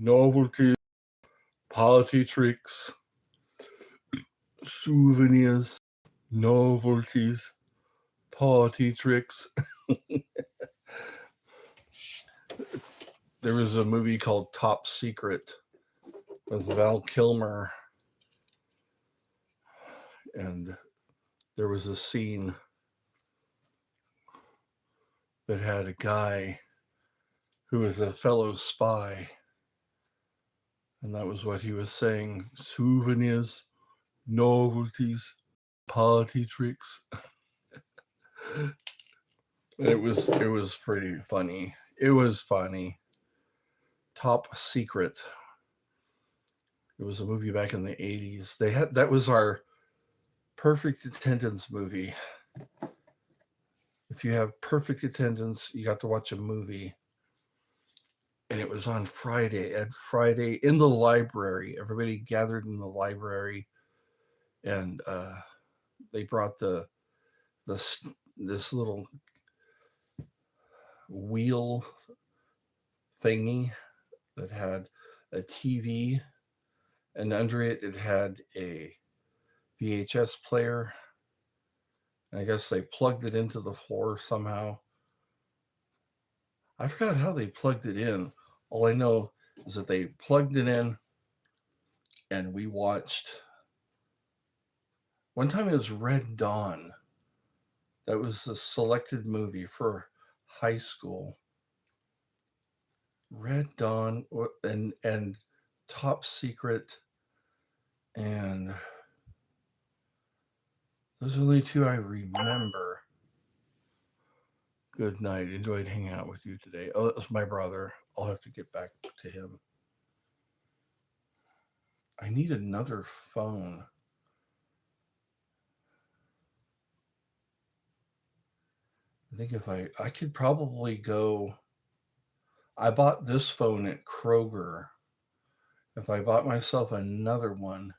novelties, party tricks, souvenirs, novelties, party tricks. There was a movie called Top Secret with Val Kilmer, and there was a scene that had a guy who was a fellow spy, and that was what he was saying: souvenirs, novelties, party tricks. It was pretty funny. It was funny. Top Secret. It was a movie back in the 80s. That was our perfect attendance movie. If you have perfect attendance, you got to watch a movie. And it was on Friday. At Friday in the library, everybody gathered in the library, and they brought this little wheel thingy that had a TV, and under it had a VHS player. And I guess they plugged it into the floor somehow. I forgot how they plugged it in. All I know is that they plugged it in, and we watched. One time it was Red Dawn. That was the selected movie for high school. Red Dawn and Top Secret, and those are the only two I remember. Good night. Enjoyed hanging out with you today. Oh, that was my brother. I'll have to get back to him. I need another phone. I think if I could probably go. I bought this phone at Kroger. If I bought myself another one,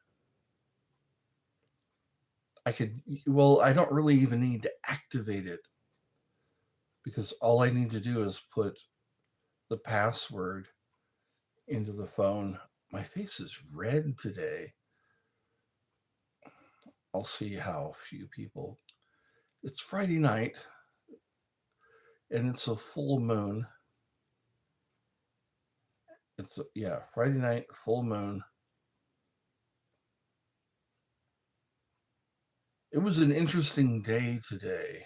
I could. Well, I don't really even need to activate it, because all I need to do is put the password into the phone. My face is red today. I'll see how few people. It's Friday night, and it's a full moon. Friday night, full moon. It was an interesting day today.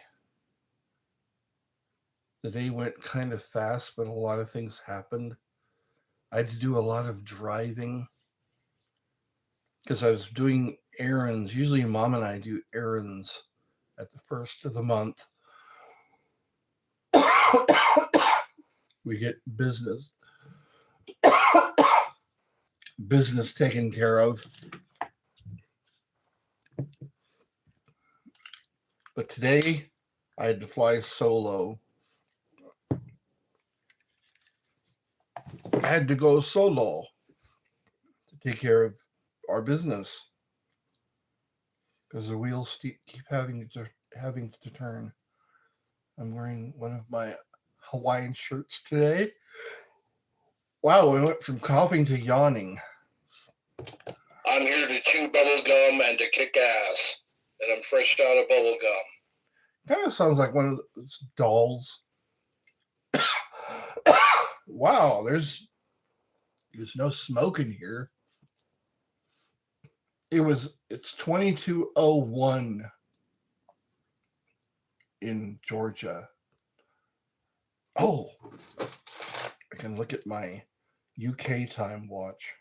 The day went kind of fast, but a lot of things happened. I had to do a lot of driving because I was doing errands. Usually, Mom and I do errands at the first of the month. We get business taken care of. But today, I had to fly solo. I had to go solo to take care of our business because the wheels keep having to turn. I'm wearing one of my Hawaiian shirts today. Wow, we went from coughing to yawning. I'm here to chew bubble gum and to kick ass, and I'm fresh out of bubble gum. Kind of sounds like one of those dolls. Wow, there's no smoke in here. It's 22:01 in Georgia. Oh, I can look at my UK time watch.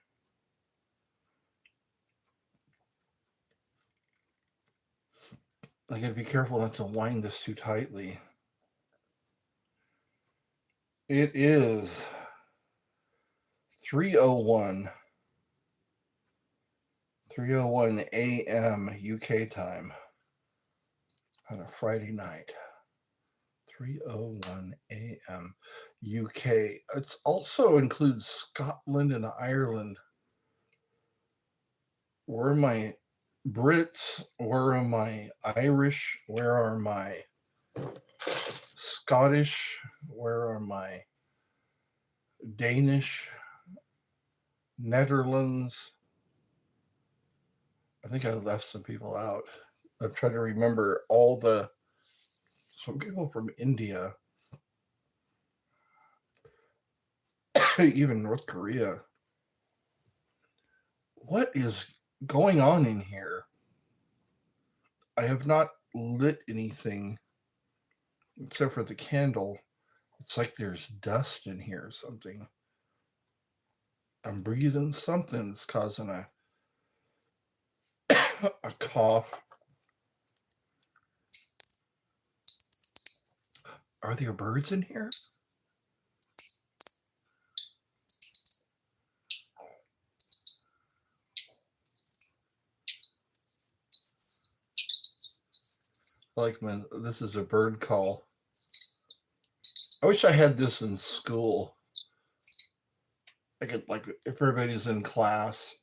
I gotta be careful not to wind this too tightly. It is 3:01 a.m. UK time on a Friday night. 3:01 a.m. UK. It also includes Scotland and Ireland. Where are my Brits? Where are my Irish? Where are my Scottish? Where are my Danish? Netherlands. I think I left some people out. I'm trying to remember some people from India, even North Korea. What is going on in here? I have not lit anything except for the candle. It's like there's dust in here or something. I'm breathing something that's causing a cough. Are there birds in here? Like when this is a bird call. I wish I had this in school. I could, like, if everybody's in class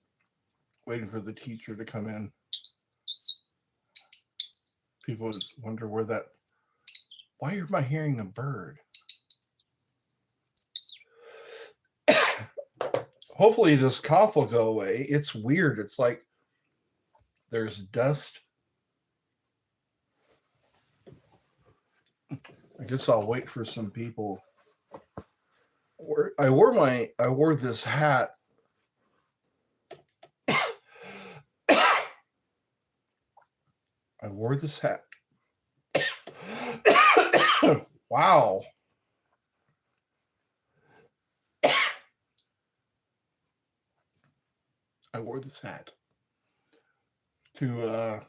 waiting for the teacher to come in, people would wonder why am I hearing a bird? Hopefully this cough will go away. It's weird. It's like there's dust. I guess I'll wait for some people. I wore this hat. I wore this hat. Wow. I wore this hat to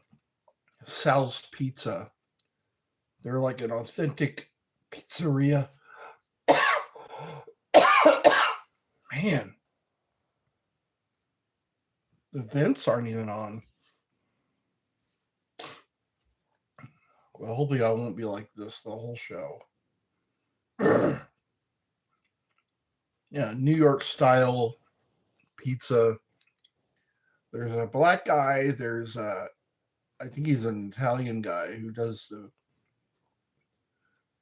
Sal's Pizza. They're like an authentic pizzeria. Man, the vents aren't even on. Well, hopefully I won't be like this the whole show. Yeah, New York style pizza. There's a black guy. There's I think he's an Italian guy who does the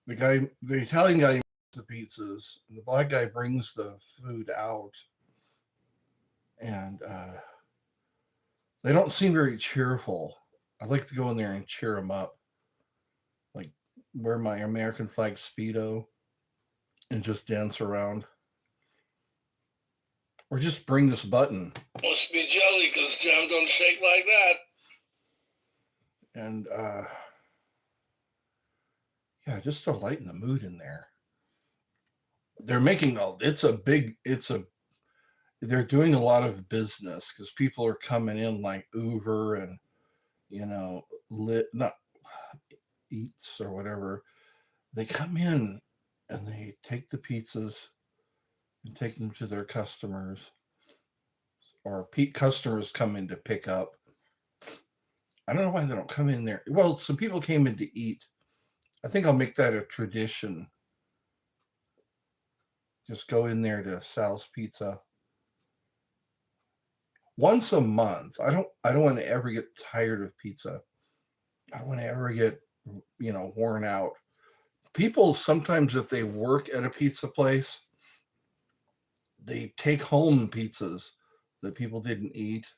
Italian guy makes the pizzas, and the black guy brings the food out, and they don't seem very cheerful. I'd like to go in there and cheer them up, like wear my American flag Speedo and just dance around, or just bring this button. Must be jelly because jam don't shake like that. And yeah, just to lighten the mood in there. They're making they're doing a lot of business because people are coming in like Uber and not Eats or whatever. They come in and they take the pizzas and take them to their customers, or customers come in to pick up. I don't know why they don't come in there. Well, some people came in to eat. I think I'll make that a tradition. Just go in there to Sal's Pizza once a month. I don't want to ever get tired of pizza. I don't want to ever get worn out. People sometimes, if they work at a pizza place, they take home pizzas that people didn't eat.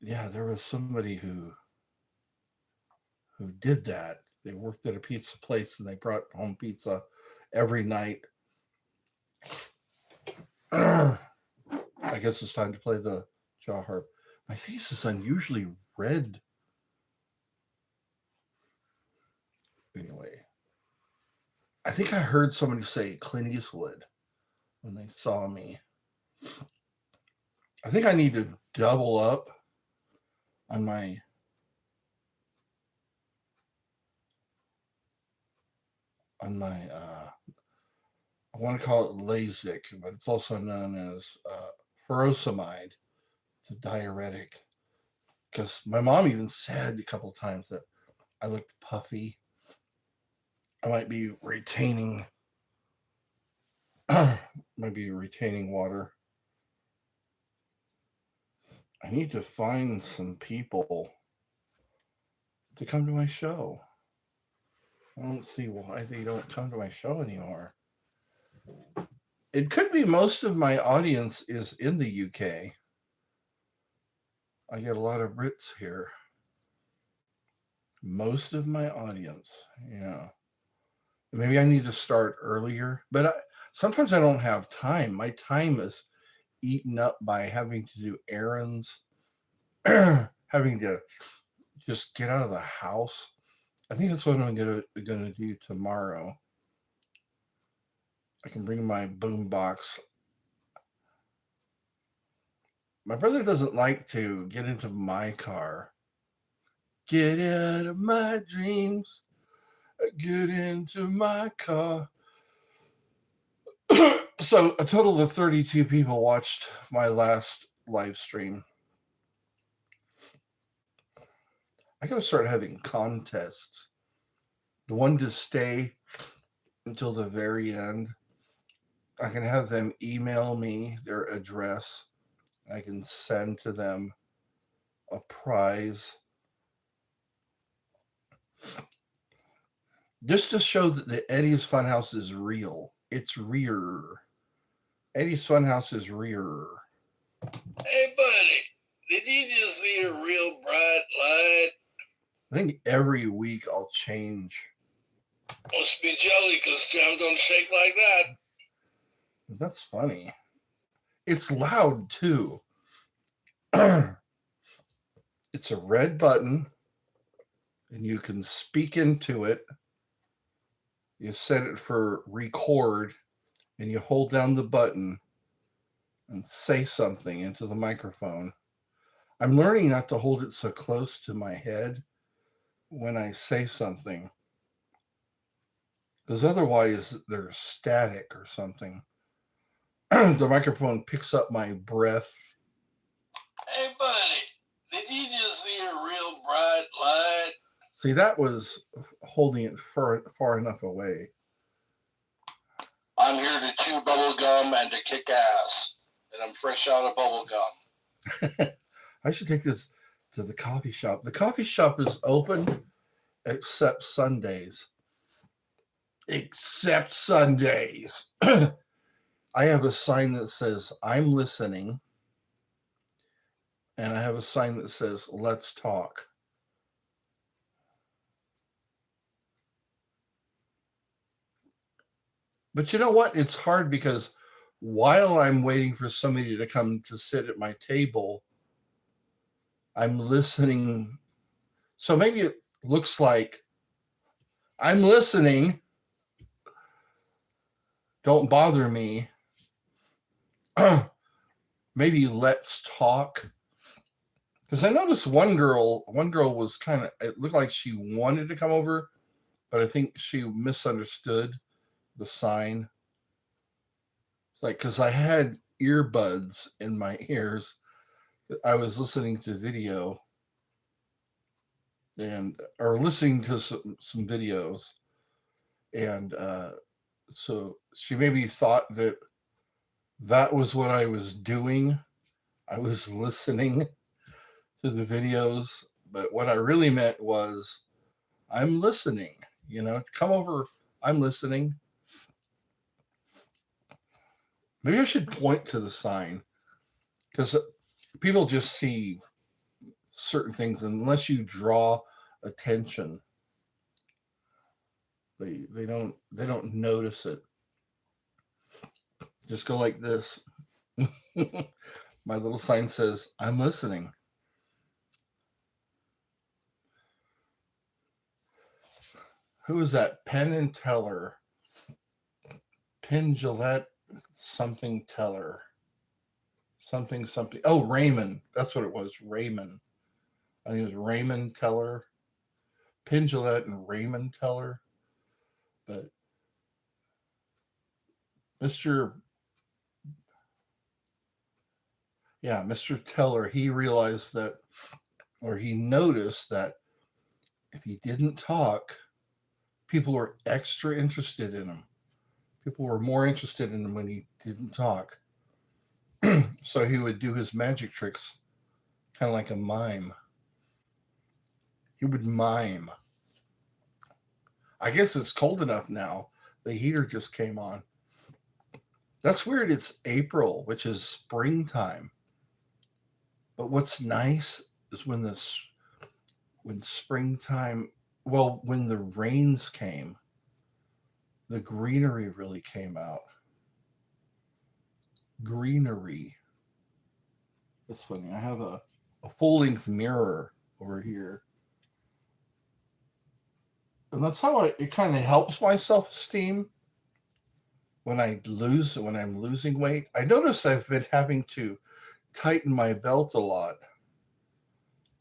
Yeah, there was somebody who did that. They worked at a pizza place and they brought home pizza every night. I guess it's time to play the jaw harp. My face is unusually red. Anyway, I think I heard somebody say Clint Eastwood when they saw me. I think I need to double up on my I want to call it LASIK, but it's also known as furosemide. It's a diuretic. Because my mom even said a couple of times that I looked puffy. I might be retaining water. I need to find some people to come to my show. I don't see why they don't come to my show anymore. It could be most of my audience is in the UK. I get a lot of Brits here. Most of my audience, yeah. Maybe I need to start earlier, but sometimes I don't have time. My time is eaten up by having to do errands, having to just get out of the house. I think that's what I'm gonna do tomorrow. I can bring my boom box. My brother doesn't like to get into my car. Get out of my dreams. Get into my car. So a total of 32 people watched my last live stream. I gotta start having contests. The one to stay until the very end. I can have them email me their address. I can send to them a prize. Just to show that the Eddie's Funhouse is real. It's real. Eddie's Funhouse is real. Hey, buddy, did you just see a real bright light? I think every week I'll change. Must be jelly because Jam don't shake like that. That's funny. It's loud too. It's a red button, and you can speak into it. You set it for record, and you hold down the button and say something into the microphone. I'm learning not to hold it so close to my head when I say something, because otherwise there's static or something. The microphone picks up my breath. Hey, buddy, did you just see a real bright light? See, that was holding it far enough away. I'm here to chew bubble gum and to kick ass, and I'm fresh out of bubble gum. I should take this to the coffee shop. The coffee shop is open except Sundays. Except Sundays. I have a sign that says, I'm listening. And I have a sign that says, let's talk. But you know what? It's hard because while I'm waiting for somebody to come to sit at my table, I'm listening. So maybe it looks like I'm listening. Don't bother me. Maybe let's talk. Because I noticed one girl was kind of, it looked like she wanted to come over, but I think she misunderstood the sign. It's like, because I had earbuds in my ears, I was listening to video or listening to some videos. And so she maybe thought that was what I was doing. I was listening to the videos, but what I really meant was I'm listening, come over. I'm listening. Maybe I should point to the sign, because people just see certain things, unless you draw attention, they don't notice it. Just go like this. My little sign says, I'm listening. Who is that? Penn and Teller. Penn Gillette something Teller. Something. Oh, Raymond. That's what it was. Raymond. I think it was Raymond Teller. Penn Gillette and Raymond Teller. But Mr. Teller, he realized that, or he noticed that if he didn't talk, people were extra interested in him. People were more interested in him when he didn't talk. So he would do his magic tricks kind of like a mime. He would mime. I guess it's cold enough now. The heater just came on. That's weird. It's April, which is springtime. But what's nice is when springtime, well, when the rains came, the greenery really came out. Greenery. That's funny. I have a full length mirror over here. And that's how it kind of helps my self esteem when I'm losing weight. I notice I've been having to tighten my belt a lot,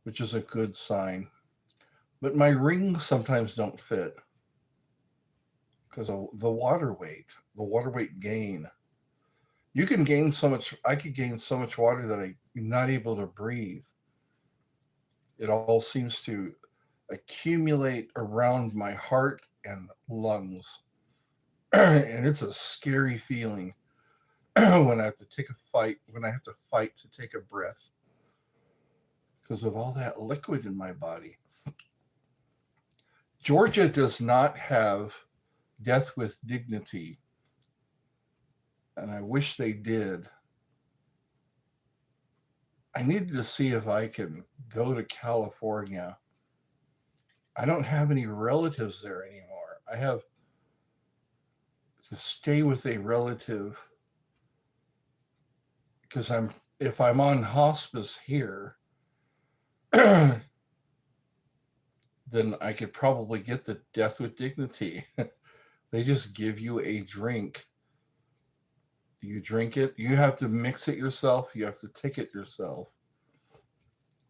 which is a good sign. But my rings sometimes don't fit because of the water weight gain. You can gain so much, I could gain so much water that I'm not able to breathe. It all seems to accumulate around my heart and lungs. And it's a scary feeling when I have to fight to take a breath because of all that liquid in my body. Georgia does not have death with dignity, and I wish they did. I needed to see if I can go to California. I don't have any relatives there anymore. I have to stay with a relative because if I'm on hospice here, then I could probably get the death with dignity. They just give you a drink. You drink it. You have to mix it yourself. You have to take it yourself,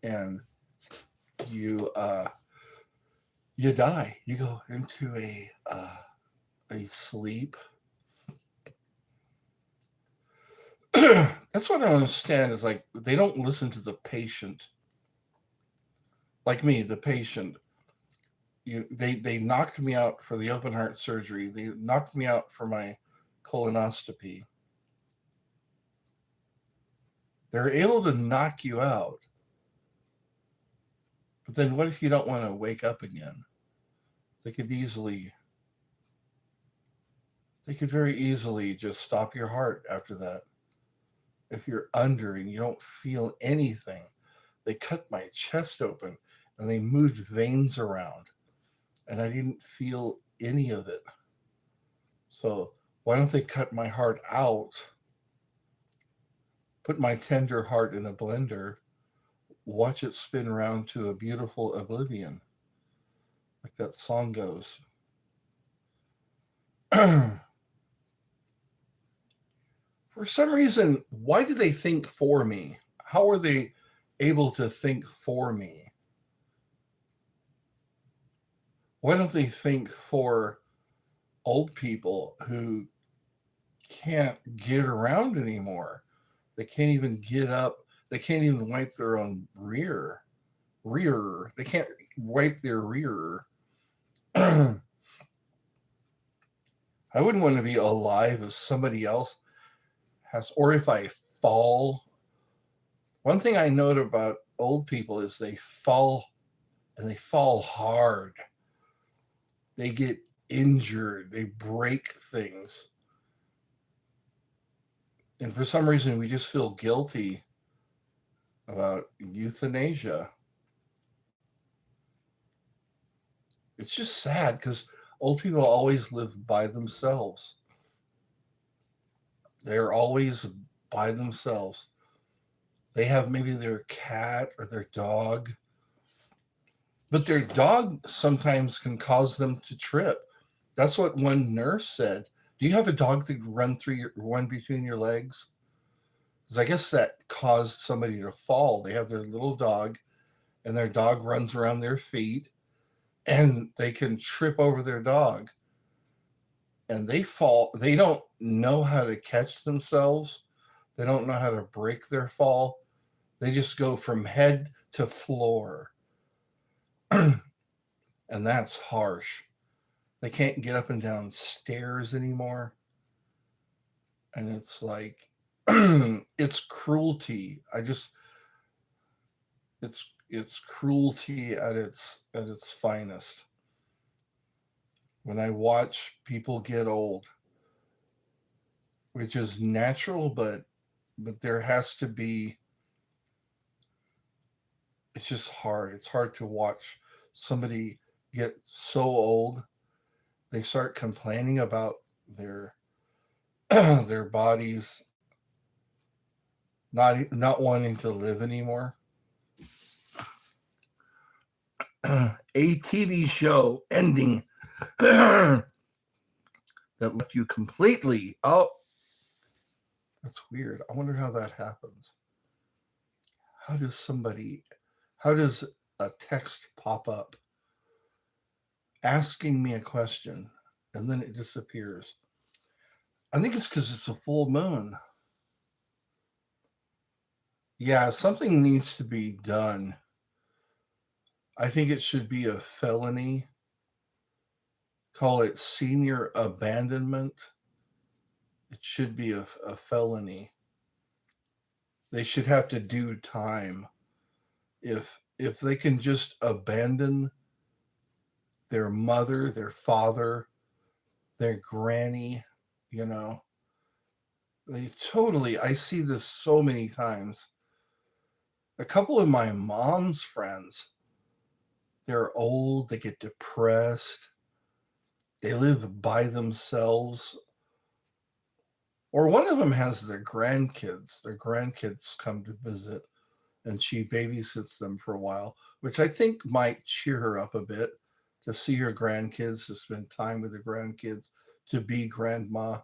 and you die. You go into a sleep. That's what I don't understand. Is like they don't listen to the patient. Like me, the patient. They knocked me out for the open heart surgery. They knocked me out for my colonoscopy. They're able to knock you out. But then what if you don't want to wake up again? They could very easily just stop your heart after that. If you're under and you don't feel anything, they cut my chest open and they moved veins around and I didn't feel any of it. So why don't they cut my heart out, put my tender heart in a blender, watch it spin around to a beautiful oblivion, like that song goes. For some reason, why do they think for me? How are they able to think for me? Why don't they think for old people who can't get around anymore? They can't even get up. They can't even wipe their own rear. They can't wipe their rear. I wouldn't want to be alive if somebody else has, or if I fall. One thing I note about old people is they fall, and they fall hard. They get injured. They break things. And for some reason, we just feel guilty about euthanasia. It's just sad because old people always live by themselves. They're always by themselves. They have maybe their cat or their dog, but their dog sometimes can cause them to trip. That's what one nurse said. Do you have a dog that run between your legs? Because I guess that caused somebody to fall. They have their little dog, and their dog runs around their feet, and they can trip over their dog. And they fall. They don't know how to catch themselves. They don't know how to break their fall. They just go from head to floor. And that's harsh. They can't get up and down stairs anymore. And it's like, it's cruelty. It's cruelty at its finest. When I watch people get old, which is natural, but there has to be. It's just hard. It's hard to watch somebody get so old they start complaining about their their bodies not wanting to live anymore. A TV show ending that left you completely. Oh, that's weird. I wonder how that happens. How does a text pop up asking me a question and then it disappears? I think it's because it's a full moon. Yeah, something needs to be done. I think it should be a felony. Call it senior abandonment. It should be a felony. They should have to do time. If they can just abandon their mother, their father, their granny, you know, they totally, I see this so many times. A couple of my mom's friends, they're old, they get depressed, they live by themselves. Or one of them has their grandkids. Their grandkids come to visit and she babysits them for a while, which I think might cheer her up a bit to see her grandkids, to spend time with her grandkids, to be grandma.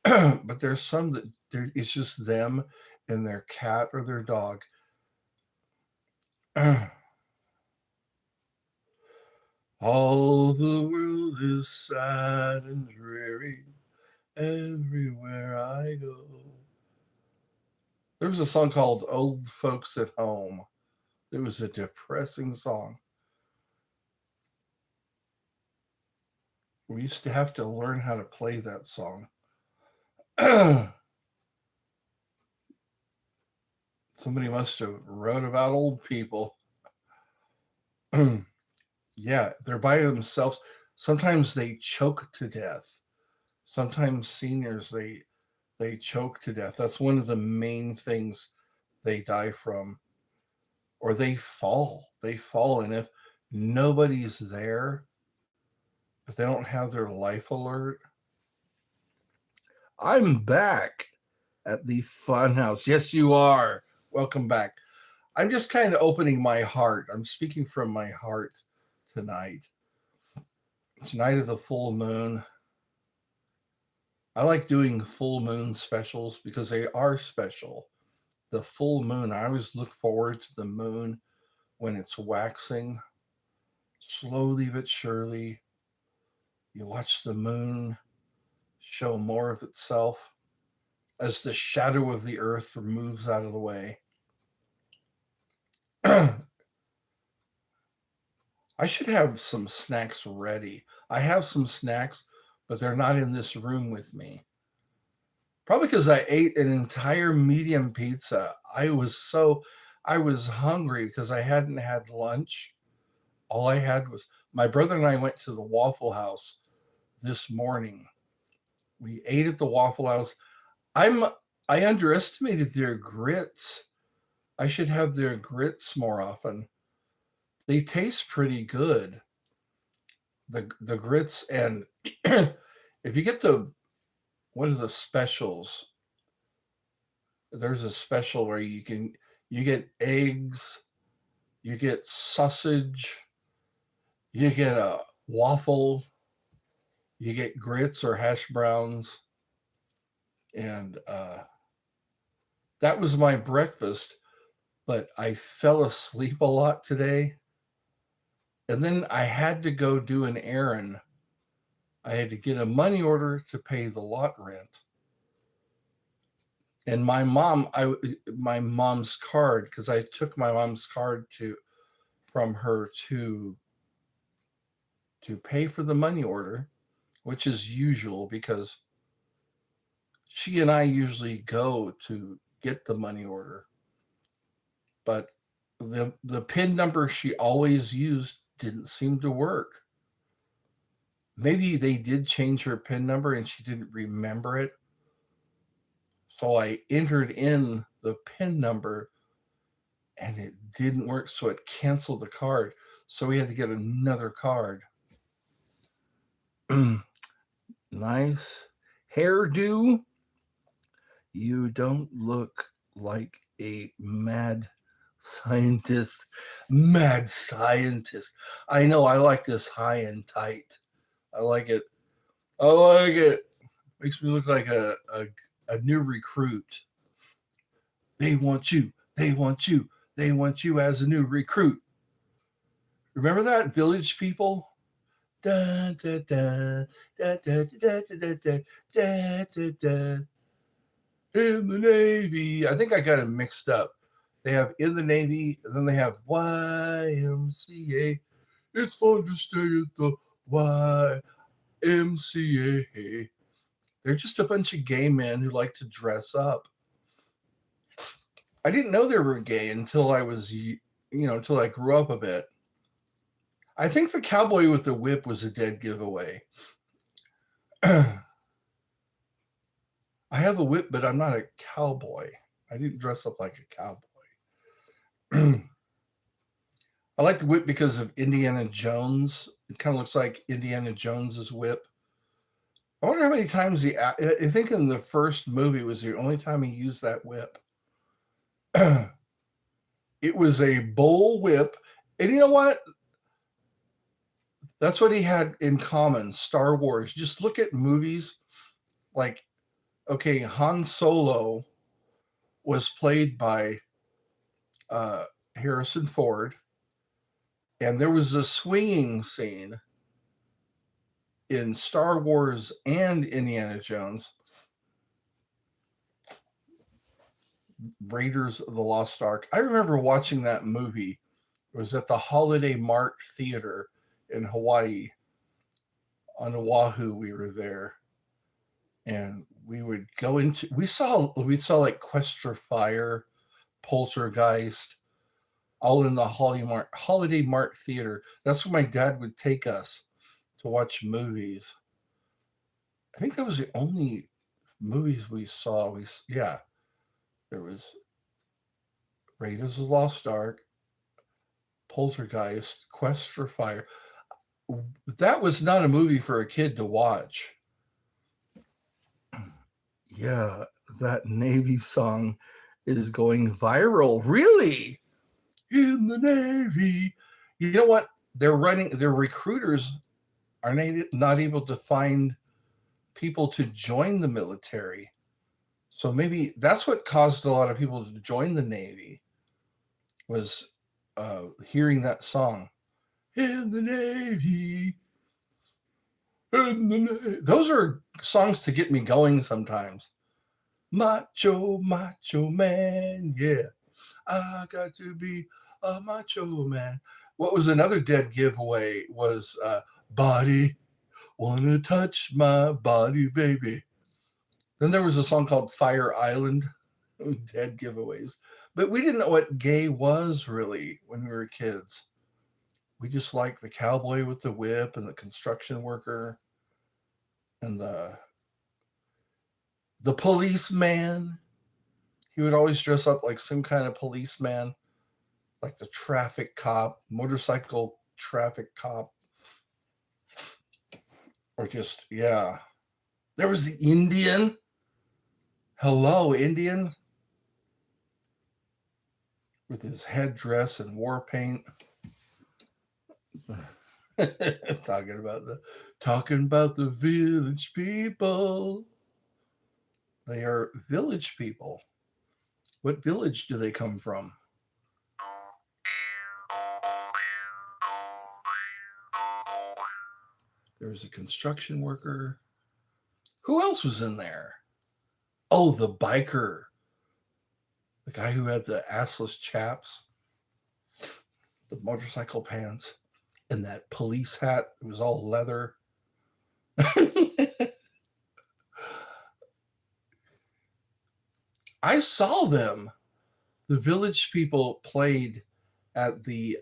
But there's some that it's just them and their cat or their dog. All the world is sad and dreary everywhere I go. There was a song called Old Folks at Home. It was a depressing song. We used to have to learn how to play that song. Somebody must have wrote about old people. Yeah, they're by themselves. Sometimes they choke to death. Sometimes seniors they choke to death. That's one of the main things they die from. Or they fall. They fall, and if nobody's there, if they don't have their life alert. I'm back at the Funhouse. Yes, you are. Welcome back. I'm just kind of opening my heart. I'm speaking from my heart tonight. It's night of the full moon. I like doing full moon specials because they are special. The full moon, I always look forward to the moon when it's waxing. Slowly but surely, you watch the moon show more of itself as the shadow of the earth moves out of the way. I should have some snacks ready. I have some snacks, but they're not in this room with me. Probably because I ate an entire medium pizza. I was hungry because I hadn't had lunch. All I had was my brother and I went to the Waffle House this morning. We ate at the Waffle House. I underestimated their grits. I should have their grits more often. They taste pretty good. The grits, and if you get one of the specials, there's a special where you get eggs, you get sausage, you get a waffle, you get grits or hash browns, and that was my breakfast. But I fell asleep a lot today. And then I had to go do an errand. I had to get a money order to pay the lot rent. And my mom's card, because I took my mom's card from her to pay for the money order, which is usual because she and I usually go to get the money order. But the PIN number she always used didn't seem to work. Maybe they did change her PIN number and she didn't remember it. So I entered in the PIN number and it didn't work. So it canceled the card. So we had to get another card. Nice hairdo. You don't look like a mad scientist. Mad scientist. I know. I like this high and tight. I like it. I like it. Makes me look like a new recruit. They want you. They want you. They want you as a new recruit. Remember that, Village People? Da, da, da, da, da, da, da, da, da, da, da. In the Navy. I think I got it mixed up. They have in the Navy, and then they have YMCA. It's fun to stay at the YMCA. They're just a bunch of gay men who like to dress up. I didn't know they were gay until I was, until I grew up a bit. I think the cowboy with the whip was a dead giveaway. I have a whip, but I'm not a cowboy. I didn't dress up like a cowboy. I like the whip because of Indiana Jones. It kind of looks like Indiana Jones's whip. I wonder how many times I think in the first movie was the only time he used that whip. It was a bull whip. And you know what? That's what he had in common. Star Wars. Just look at movies like, okay, Han Solo was played by Harrison Ford. And there was a swinging scene in Star Wars and Indiana Jones. Raiders of the Lost Ark. I remember watching that movie. It was at the Holiday Mart Theater in Hawaii. On Oahu, we were there. And we would go into, we saw like Quest for Fire, Poltergeist, all in the Holiday Mart Theater. That's where my dad would take us to watch movies. I think that was the only movies we saw. There was Raiders of the Lost Ark, Poltergeist, Quest for Fire. That was not a movie for a kid to watch. Yeah, that Navy song is going viral. Really? In the Navy. You know what? Their recruiters are not able to find people to join the military. So maybe that's what caused a lot of people to join the Navy, was hearing that song. In the Navy. In the Navy. Those are songs to get me going sometimes. Macho, macho man, yeah. I got to be a macho man. What was another dead giveaway was Body, Wanna Touch My Body, Baby. Then there was a song called Fire Island. Dead giveaways. But we didn't know what gay was really when we were kids. We just liked the cowboy with the whip and the construction worker and the policeman. He would always dress up like some kind of policeman, like the traffic cop, motorcycle traffic cop. Or just, yeah. There was the Indian. Hello, Indian. With his headdress and war paint. Talking about the village people. They are village people. What village do they come from? There was a construction worker. Who else was in there? Oh, the biker. The guy who had the assless chaps, the motorcycle pants, and that police hat. It was all leather. I saw them. The village people played at the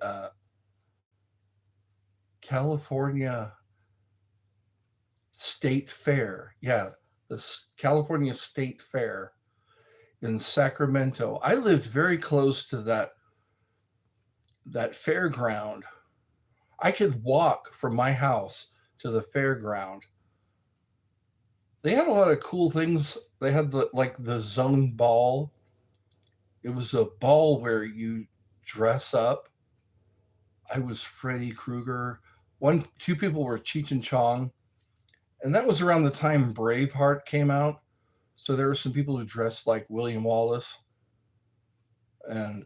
California State Fair. Yeah, the California State Fair. in Sacramento. I lived very close to that fairground. I could walk from my house to the fairground. They had a lot of cool things. They had the zone ball. It was a ball where you dress up. I was Freddy Krueger. Two people were Cheech and Chong, and that was around the time Braveheart came out. So there were some people who dressed like William Wallace, and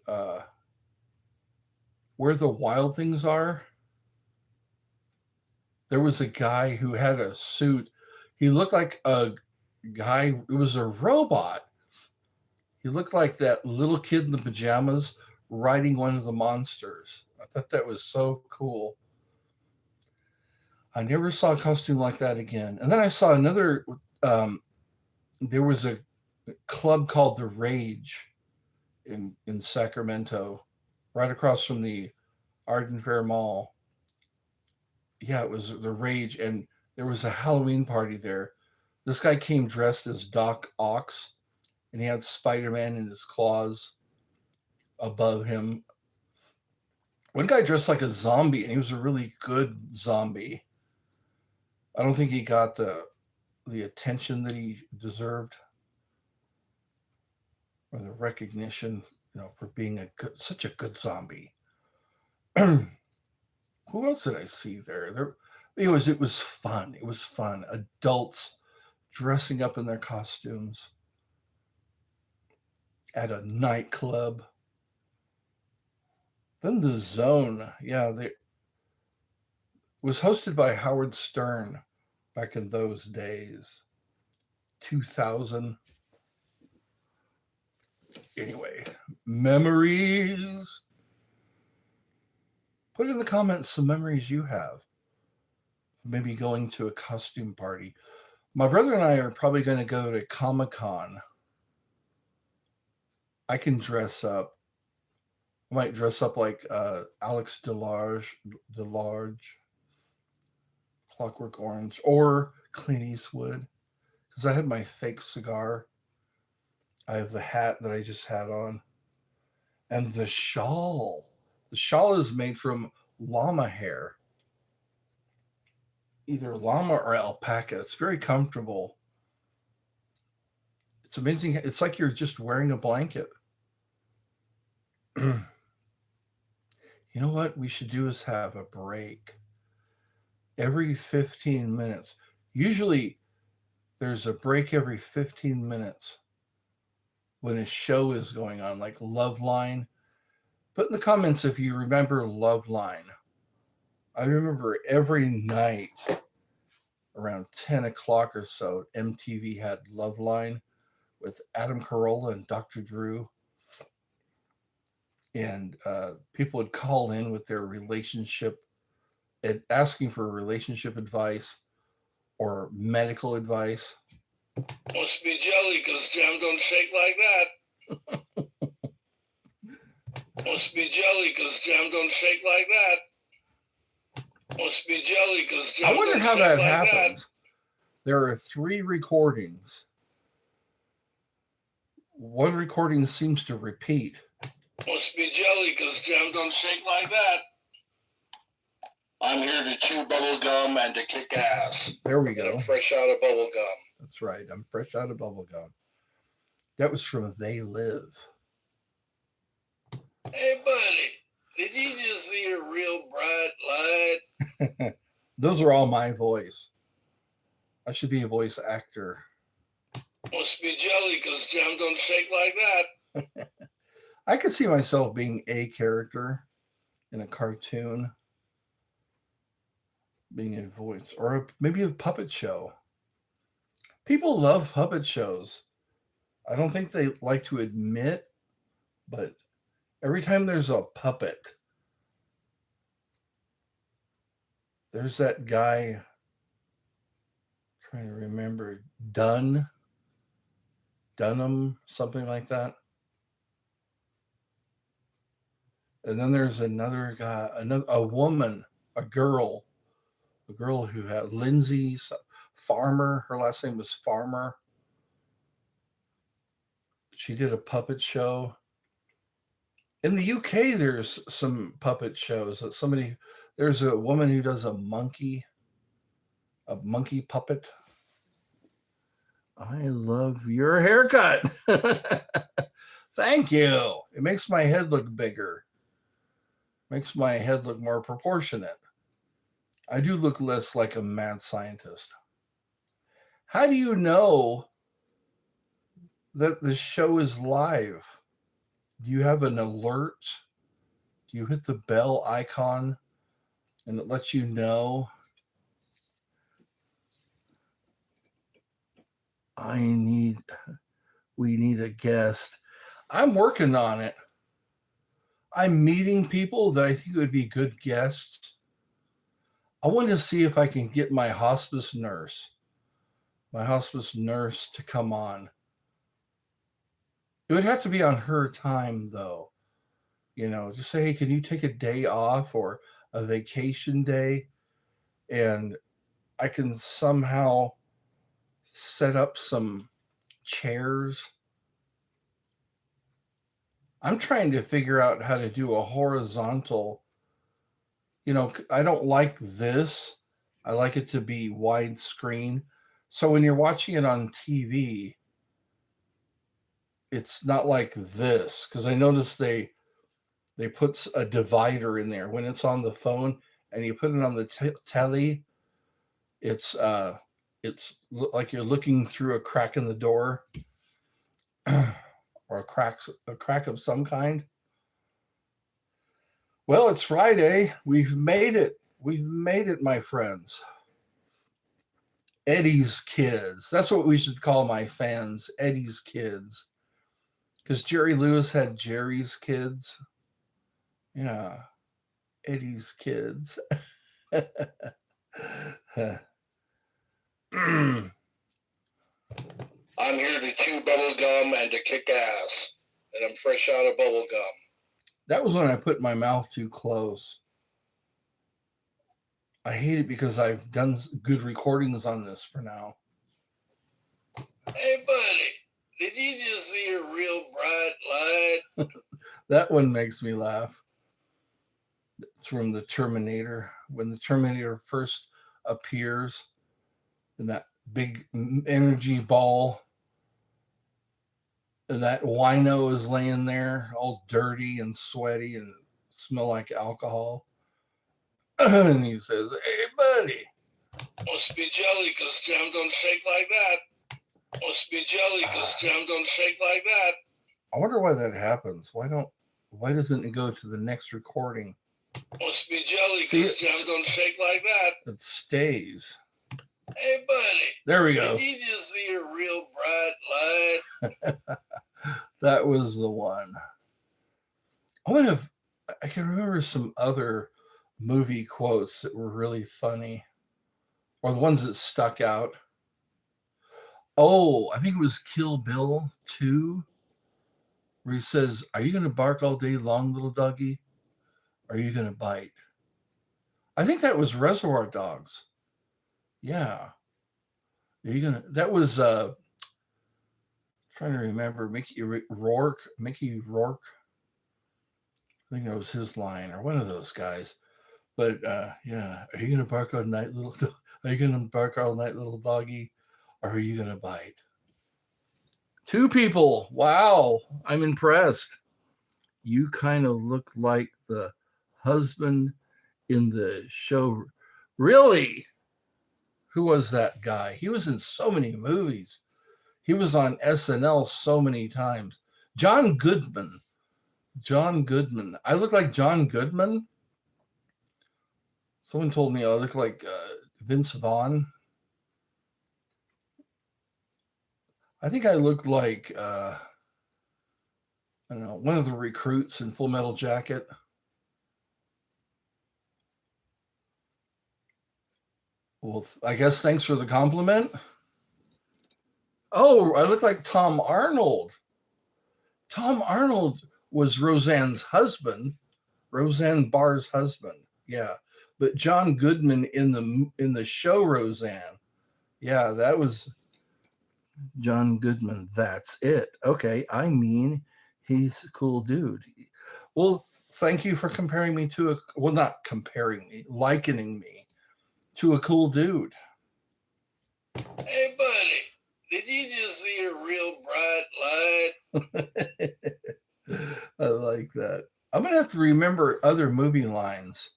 Where the Wild Things Are. There was a guy who had a suit. He looked like a guy. It was a robot. He looked like that little kid in the pajamas riding one of the monsters. I thought that was so cool. I never saw a costume like that again. And then I saw another. There was a club called The Rage in Sacramento, right across from the Arden Fair Mall. Yeah, it was The Rage, and there was a Halloween party there. This guy came dressed as Doc Ock, and he had Spider-Man in his claws above him. One guy dressed like a zombie, and he was a really good zombie. I don't think he got the attention that he deserved, or the recognition, for being such a good zombie. Who else did I see there? It was fun. It was fun. Adults dressing up in their costumes at a nightclub. Then the Zone, was hosted by Howard Stern back in those days, 2000. Anyway, memories. Put in the comments some memories you have. Maybe going to a costume party. My brother and I are probably going to go to Comic-Con. I can dress up. I might dress up like Alex DeLarge, Clockwork Orange, or Clint Eastwood, because I had my fake cigar. I have the hat that I just had on. And the shawl. The shawl is made from llama hair. Either llama or alpaca. It's very comfortable. It's amazing. It's like you're just wearing a blanket. You know what we should do is have a break every 15 minutes. Usually there's a break every 15 minutes when a show is going on, like Loveline. Put in the comments if you remember Loveline. I remember every night around 10 o'clock or so, MTV had Loveline with Adam Carolla and Dr. Drew. And people would call in with their relationship, asking for relationship advice or medical advice. Must be jelly because jam don't shake like that. Must be jelly because jam don't shake like that. Must be jelly because jam I wonder don't how shake that like happens. There are 3 recordings. One recording seems to repeat. Must be jelly because jam don't shake like that. I'm here to chew bubble gum and to kick ass. There we And go. I'm fresh out of bubble gum. That's right. I'm fresh out of bubble gum. That was from They Live. Hey, buddy, did you just see a real bright light? Those are all my voice. I should be a voice actor. Must be jelly because jam don't shake like that. I could see myself being a character in a cartoon, being a voice, or maybe a puppet show. People love puppet shows. I don't think they like to admit, but every time there's a puppet, there's that guy, I'm trying to remember, Dunham, something like that. And then there's another guy, a woman, a girl who had Lindsay Farmer. Her last name was Farmer. She did a puppet show. In the UK, there's some puppet shows that there's a woman who does a monkey puppet. I love your haircut. Thank you. It makes my head look bigger. Makes my head look more proportionate. I do look less like a mad scientist. How do you know that the show is live? Do you have an alert? Do you hit the bell icon and it lets you know? We need a guest. I'm working on it. I'm meeting people that I think would be good guests. I want to see if I can get my hospice nurse to come on. It would have to be on her time, though. Just say, hey, can you take a day off or a vacation day? And I can somehow set up some chairs. I'm trying to figure out how to do a horizontal. I don't like this. I like it to be widescreen. So when you're watching it on TV, it's not like this, because I noticed they put a divider in there. When it's on the phone and you put it on the telly, it's like you're looking through a crack in the door or a crack of some kind. Well, it's Friday. We've made it. We've made it, my friends. Eddie's kids. That's what we should call my fans, Eddie's kids. Because Jerry Lewis had Jerry's kids. Yeah. Eddie's kids. I'm here to chew bubble gum and to kick ass. And I'm fresh out of bubble gum. That was when I put my mouth too close. I hate it because I've done good recordings on this for now. Hey, buddy, did you just see a real bright light? That one makes me laugh. It's from the Terminator. When the Terminator first appears in that big energy ball, and that wino is laying there all dirty and sweaty and smell like alcohol. And he says, hey, buddy. Must be jelly because jam don't shake like that. Must be jelly because jam don't shake like that. I wonder why that happens. Why doesn't it go to the next recording? Must be jelly because jam don't shake like that. It stays. Hey, buddy. There we go. Did you just see a real bright light? That was the one. I can remember some other movie quotes that were really funny, or the ones that stuck out. Oh, I think it was Kill Bill 2, where he says, are you going to bark all day long, little doggy? Or are you going to bite? I think that was Reservoir Dogs. Yeah. That was, trying to remember, Mickey Rourke. I think that was his line, or one of those guys. But yeah, are you going to bark all night, little doggy? Or are you going to bite? 2 people. Wow. I'm impressed. You kind of look like the husband in the show. Really? Who was that guy? He was in so many movies. He was on SNL so many times. John Goodman. I look like John Goodman. Someone told me I look like Vince Vaughn. I think I look like, I don't know, one of the recruits in Full Metal Jacket. Well, I guess thanks for the compliment. Oh, I look like Tom Arnold. Tom Arnold was Roseanne's husband, Roseanne Barr's husband. Yeah. But John Goodman in the show Roseanne. Yeah, that was John Goodman. That's it. Okay. I mean, he's a cool dude. Well, thank you for comparing me to not comparing me, likening me to a cool dude. Hey, buddy, did you just see a real bright light? I like that. I'm going to have to remember other movie lines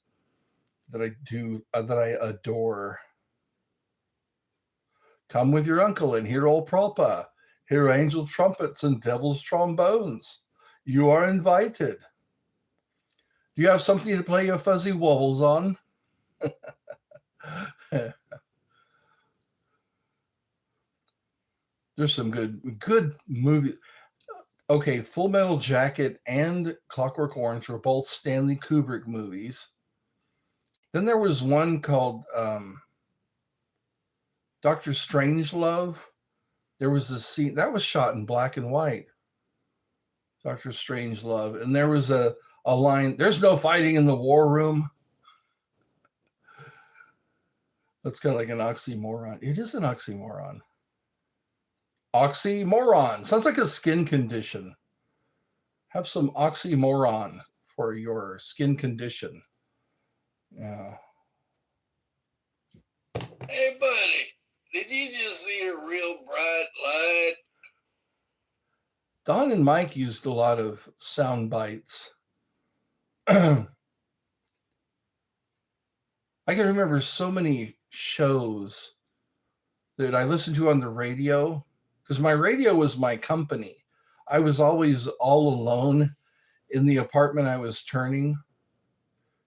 that I do, that I adore. Come with your uncle and hear old Propa. Hear angel trumpets and devil's trombones. You are invited. Do you have something to play your fuzzy wobbles on? There's some good movie. Okay, Full Metal Jacket and Clockwork Orange were both Stanley Kubrick movies. Then there was one called Dr. Strangelove. There was a scene that was shot in black and white. Dr. Strangelove. And there was a line, there's no fighting in the war room. That's kind of like an oxymoron. It is an oxymoron. Oxymoron. Sounds like a skin condition. Have some oxymoron for your skin condition. Yeah. Hey, buddy, did you just see a real bright light? Don and Mike used a lot of sound bites. I can remember so many shows that I listened to on the radio, because my radio was my company. I was always all alone in the apartment I was turning.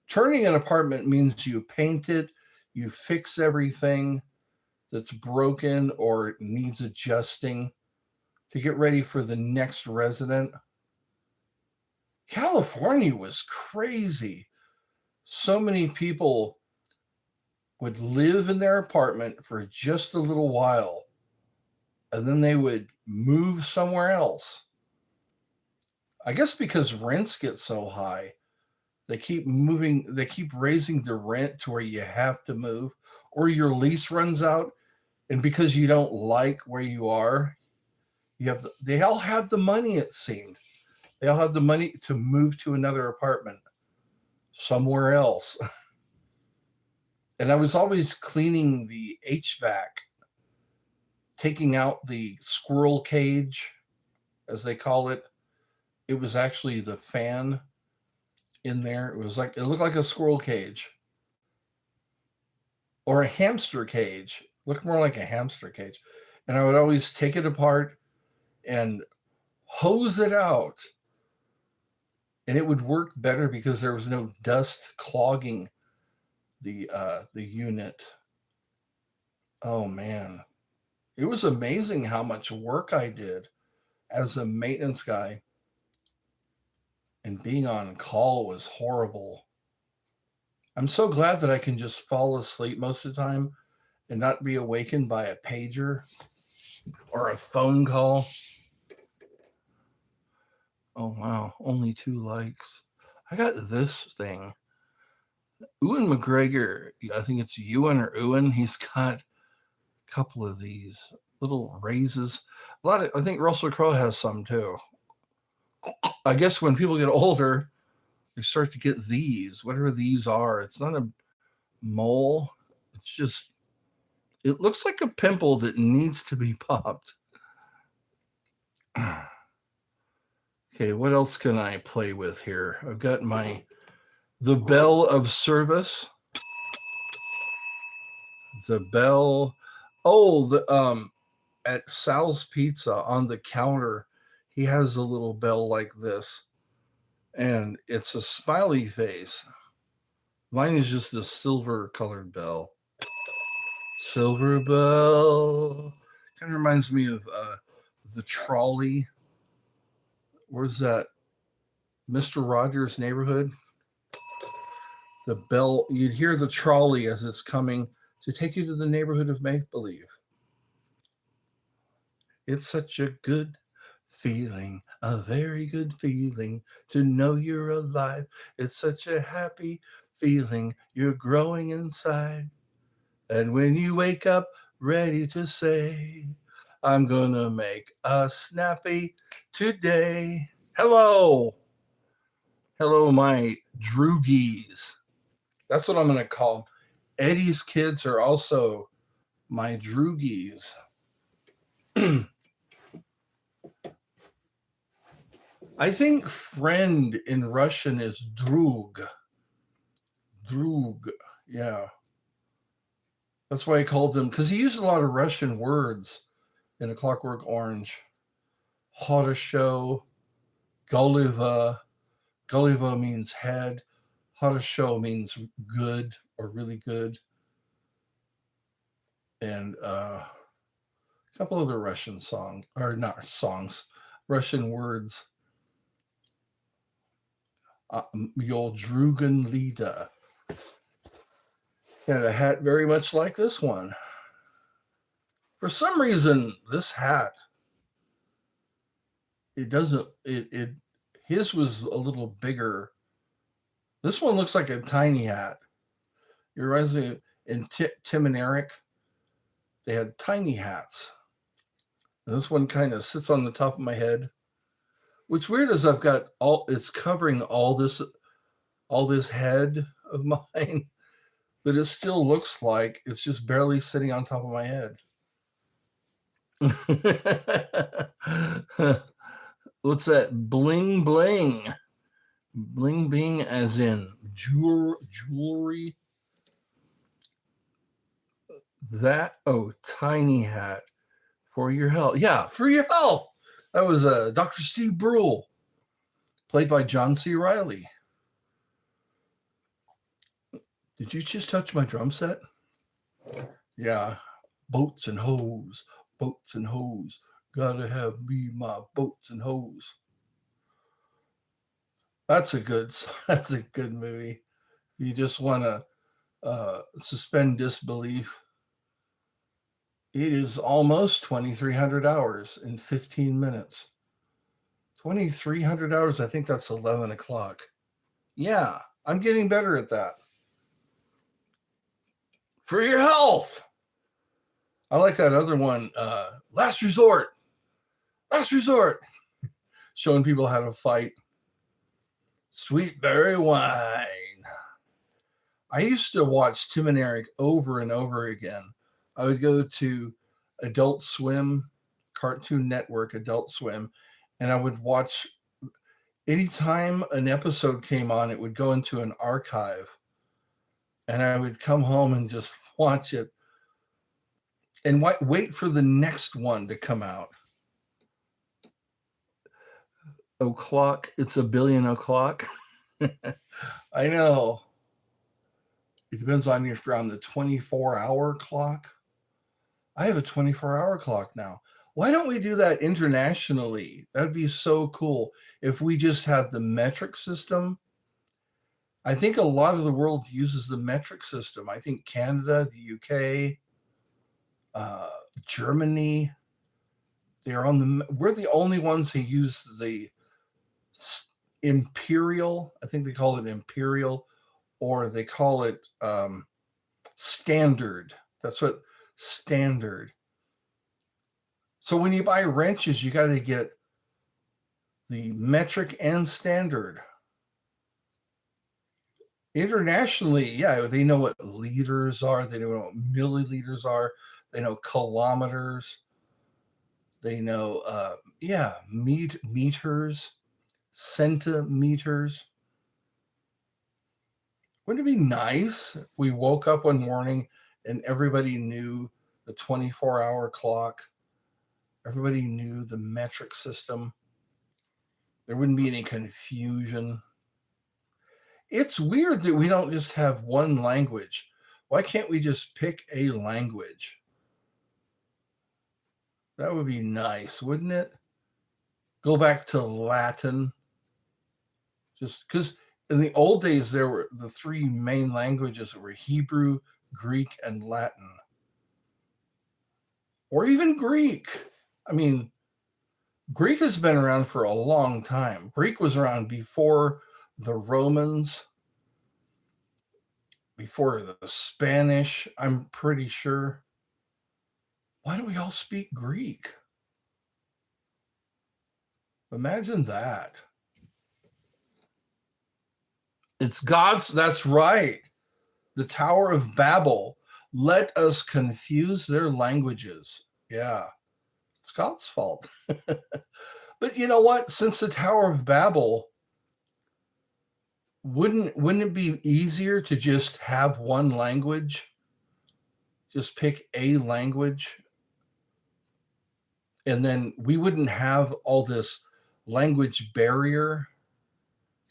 Turning an apartment means you paint it, you fix everything that's broken or needs adjusting to get ready for the next resident. California was crazy. So many people would live in their apartment for just a little while, and then they would move somewhere else. I guess because rents get so high, they keep raising the rent to where you have to move, or your lease runs out, and because you don't like where you are, they all have the money, it seemed. They all have the money to move to another apartment somewhere else. And I was always cleaning the HVAC, taking out the squirrel cage, as they call it. It was actually the fan in there. It looked like a squirrel cage or a hamster cage. It looked more like a hamster cage. And I would always take it apart and hose it out. And it would work better because there was no dust clogging the unit. Oh man, it was amazing how much work I did as a maintenance guy, and being on call was horrible. I'm so glad that I can just fall asleep most of the time and not be awakened by a pager or a phone call. Oh wow, only 2 likes. I got this thing. Ewan McGregor, I think it's Ewan or Ewan. He's got a couple of these little raises. I think Russell Crowe has some too. I guess when people get older, they start to get these, whatever these are. It's not a mole. It's just, it looks like a pimple that needs to be popped. Okay, what else can I play with here? I've got the bell of service. The bell. Oh, at Sal's Pizza on the counter, he has a little bell like this, and it's a smiley face. Mine is just a silver colored bell. Silver bell. Kind of reminds me of the trolley. Where's that? Mr. Rogers' Neighborhood. The bell, you'd hear the trolley as it's coming to take you to the neighborhood of make-believe. It's such a good feeling, a very good feeling to know you're alive. It's such a happy feeling, you're growing inside. And when you wake up ready to say, I'm gonna make a snappy today. Hello. Hello, my droogies. That's what I'm gonna call them. Eddie's kids are also my droogies. I think friend in Russian is drug. Drug. Yeah. That's why I called him, because he used a lot of Russian words in A Clockwork Orange. Horosho, Goliva. Goliva means head. Horosho means good or really good. And a couple other Russian songs, or not songs, Russian words. Yol Drugan Lida. Had a hat very much like this one. For some reason, this hat, it doesn't, his was a little bigger. This one looks like a tiny hat. It reminds me of, in Tim and Eric, they had tiny hats. And this one kind of sits on the top of my head. What's weird is I've got it's covering all this head of mine, but it still looks like it's just barely sitting on top of my head. What's that? Bling bling. Bling bling as in jewelry. That, tiny hat for your health. Yeah, for your health. That was Dr. Steve Brule, played by John C. Reilly. Did you just touch my drum set? Yeah. Boats and hoes. Boats and hoes. Gotta have me my boats and hoes. That's a good movie. You just want to suspend disbelief. It is almost 2,300 hours in 15 minutes. 2,300 hours, I think that's 11 o'clock. Yeah, I'm getting better at that. For your health. I like that other one, Last Resort. Last Resort. Showing people how to fight. Sweet berry wine. I used to watch Tim and Eric over and over again. I would go to Adult Swim, Cartoon Network, Adult Swim, and I would watch, anytime an episode came on, it would go into an archive. And I would come home and just watch it and wait for the next one to come out. O'clock, it's a billion o'clock. I know. It depends on if you're on the 24-hour clock. I have a 24-hour clock now. Why don't we do that internationally? That'd be so cool if we just had the metric system. I think a lot of the world uses the metric system. I think Canada, the UK, Germany, we're the only ones who use the imperial. I think they call it imperial, or they call it standard. That's what standard. So when you buy wrenches, you got to get the metric and standard. Internationally, yeah, they know what liters are. They know what milliliters are. They know kilometers. They know, meters, centimeters. Wouldn't it be nice if we woke up one morning and everybody knew the 24-hour clock? Everybody knew the metric system. There wouldn't be any confusion. It's weird that we don't just have one language. Why can't we just pick a language? That would be nice, wouldn't it? Go back to Latin. Just because in the old days, there were the three main languages that were Hebrew, Greek, and Latin. Or even Greek. I mean, Greek has been around for a long time. Greek was around before the Romans, before the Spanish, I'm pretty sure. why do we all speak Greek? Imagine that. It's God's, that's right. The Tower of Babel. Let us confuse their languages. Yeah, it's God's fault. But you know what? Since the Tower of Babel, wouldn't it be easier to just have one language? Just pick a language, and then we wouldn't have all this language barrier.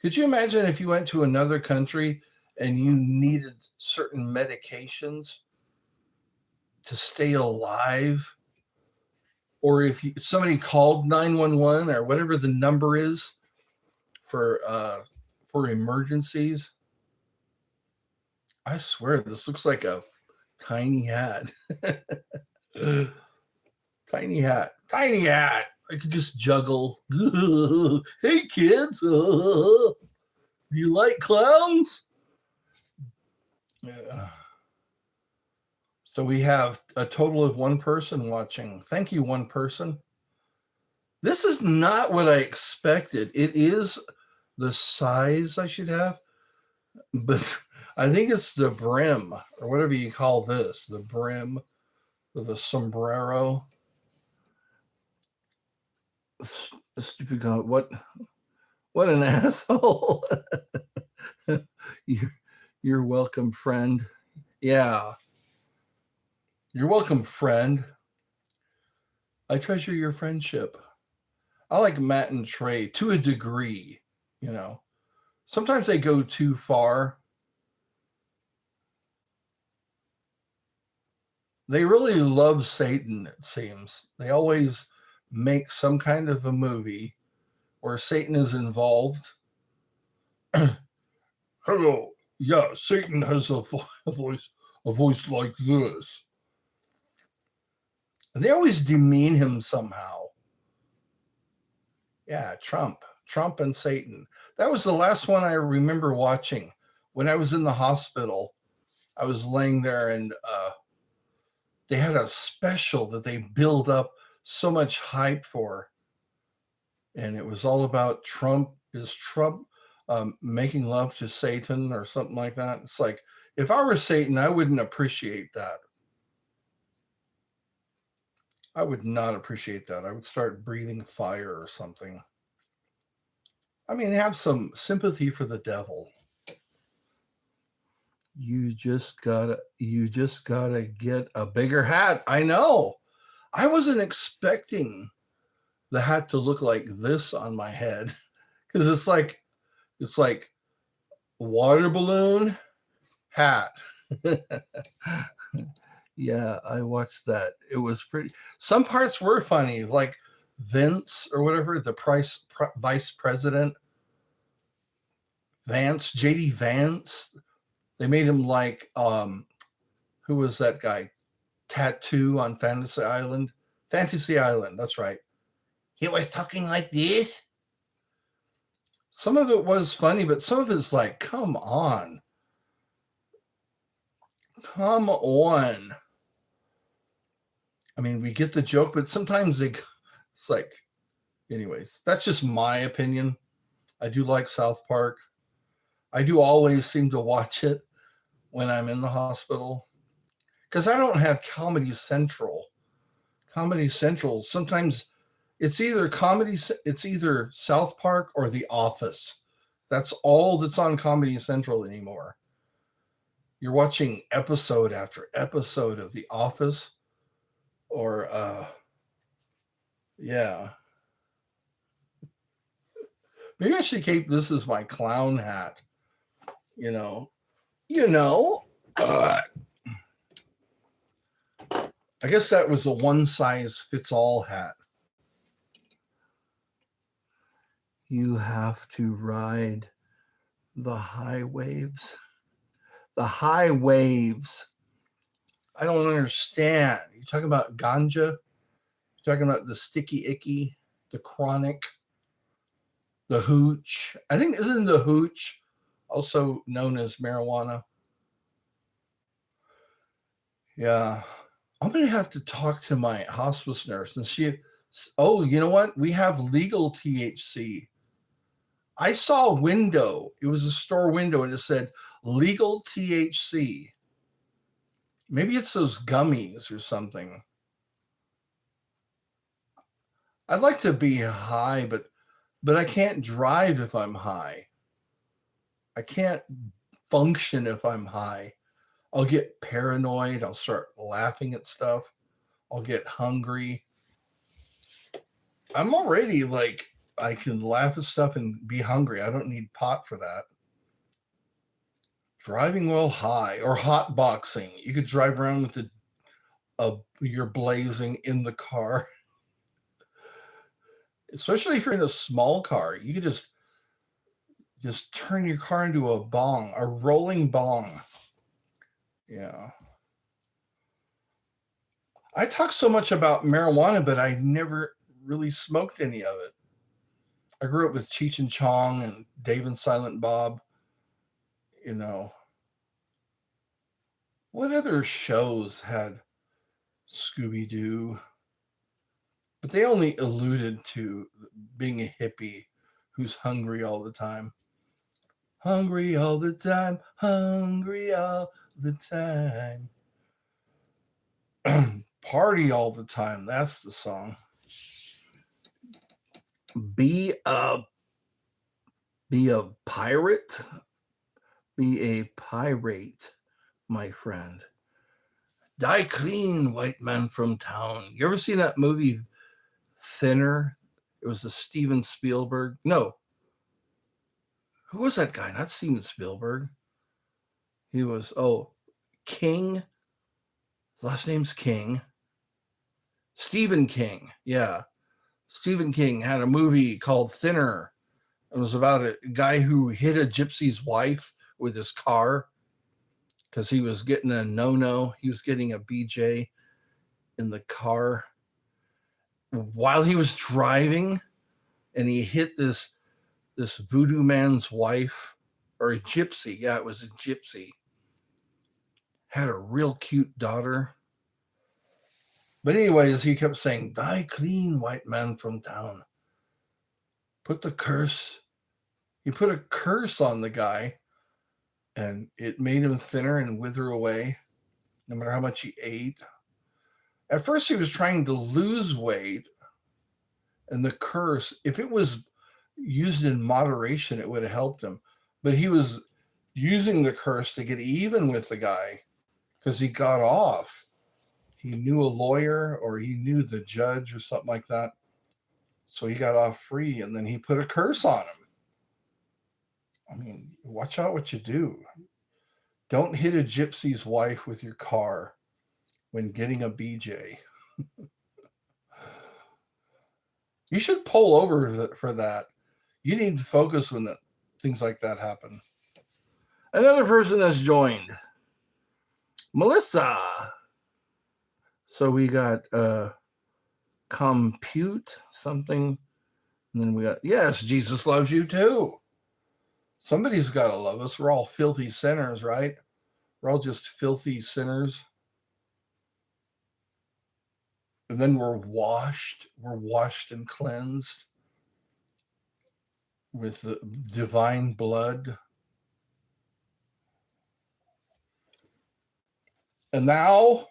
Could you imagine if you went to another country and you needed certain medications to stay alive? Or if somebody called 911 or whatever the number is for emergencies. I swear this looks like a tiny hat. Tiny hat. I could just juggle. Hey kids, do you like clowns? Yeah. So we have a total of one person watching. Thank you, one person. This is not what I expected. It is the size I should have, but I think it's the brim or whatever you call this, the brim of the sombrero. Stupid God, what an asshole. You're welcome, friend. Yeah. You're welcome, friend. I treasure your friendship. I like Matt and Trey to a degree, you know. Sometimes they go too far. They really love Satan, it seems. They always make some kind of a movie where Satan is involved. Hello. Yeah, Satan has a voice like this. They always demean him somehow. Yeah, Trump and Satan. That was the last one I remember watching when I was in the hospital. I was laying there and they had a special that they build up so much hype for. And it was all about Trump. Is Trump making love to Satan or something like that? It's like, if I were Satan, I wouldn't appreciate that. I would not appreciate that. I would start breathing fire or something. I mean, have some sympathy for the devil. You just gotta get a bigger hat. I know. I wasn't expecting the hat to look like this on my head, because it's like water balloon hat. Yeah, I watched that. It was pretty. Some parts were funny, like Vince or whatever, the vice president, Vance, JD Vance. They made him like who was that guy? Tattoo on Fantasy Island. Fantasy Island, that's right. He was talking like this. Some of it was funny, but some of it's like, come on. Come on. I mean, we get the joke, but sometimes it's like, anyways, that's just my opinion. I do like South Park. I do always seem to watch it when I'm in the hospital because I don't have Comedy Central. Comedy Central, sometimes it's either South Park or The Office. That's all that's on Comedy Central anymore. You're watching episode after episode of The Office or yeah. Maybe I should keep this as my clown hat. You know. I guess that was a one-size-fits-all hat. You have to ride the high waves. The high waves. I don't understand. You're talking about ganja? You're talking about the sticky icky, the chronic, the hooch. I think isn't the hooch also known as marijuana? Yeah. I'm going to have to talk to my hospice nurse and see if, oh, you know what? We have legal THC. I saw a window. It was a store window and it said legal THC. Maybe it's those gummies or something. I'd like to be high, but I can't drive if I'm high. I can't function if I'm high. I'll get paranoid. I'll start laughing at stuff. I'll get hungry. I'm already like, I can laugh at stuff and be hungry. I don't need pot for that. Driving while high or hot boxing. You could drive around with you're blazing in the car. Especially if you're in a small car. You could just turn your car into a bong, a rolling bong. Yeah. I talk so much about marijuana, but I never really smoked any of it. I grew up with Cheech and Chong and Dave and Silent Bob. You know, what other shows had Scooby Doo? But they only alluded to being a hippie who's hungry all the time. Hungry all the time, hungry all the time. Party all the time. That's the song. Be a pirate. Be a pirate, my friend. Die clean, white man from town. You ever see that movie Thinner? It was a Steven Spielberg. No. Who was that guy? Not Steven Spielberg. He was, King. His last name's King. Stephen King. Yeah. Stephen King had a movie called Thinner. It was about a guy who hit a gypsy's wife with his car because he was getting a no-no. He was getting a BJ in the car while he was driving, and he hit this voodoo man's wife, or a gypsy. Yeah, it was a gypsy. Had a real cute daughter. But anyways, he kept saying, die clean, white man from town. He put a curse on the guy, and it made him thinner and wither away, no matter how much he ate. At first, he was trying to lose weight, and the curse, if it was used in moderation, it would have helped him. But he was using the curse to get even with the guy because he got off. He knew a lawyer, or he knew the judge or something like that. So he got off free, and then he put a curse on him. I mean, watch out what you do. Don't hit a gypsy's wife with your car when getting a BJ. You should pull over for that. You need to focus when things like that happen. Another person has joined. Melissa. So we got compute something. And then we got, yes, Jesus loves you too. Somebody's got to love us. We're all filthy sinners, right? We're all just filthy sinners. And then we're washed and cleansed with the divine blood. And now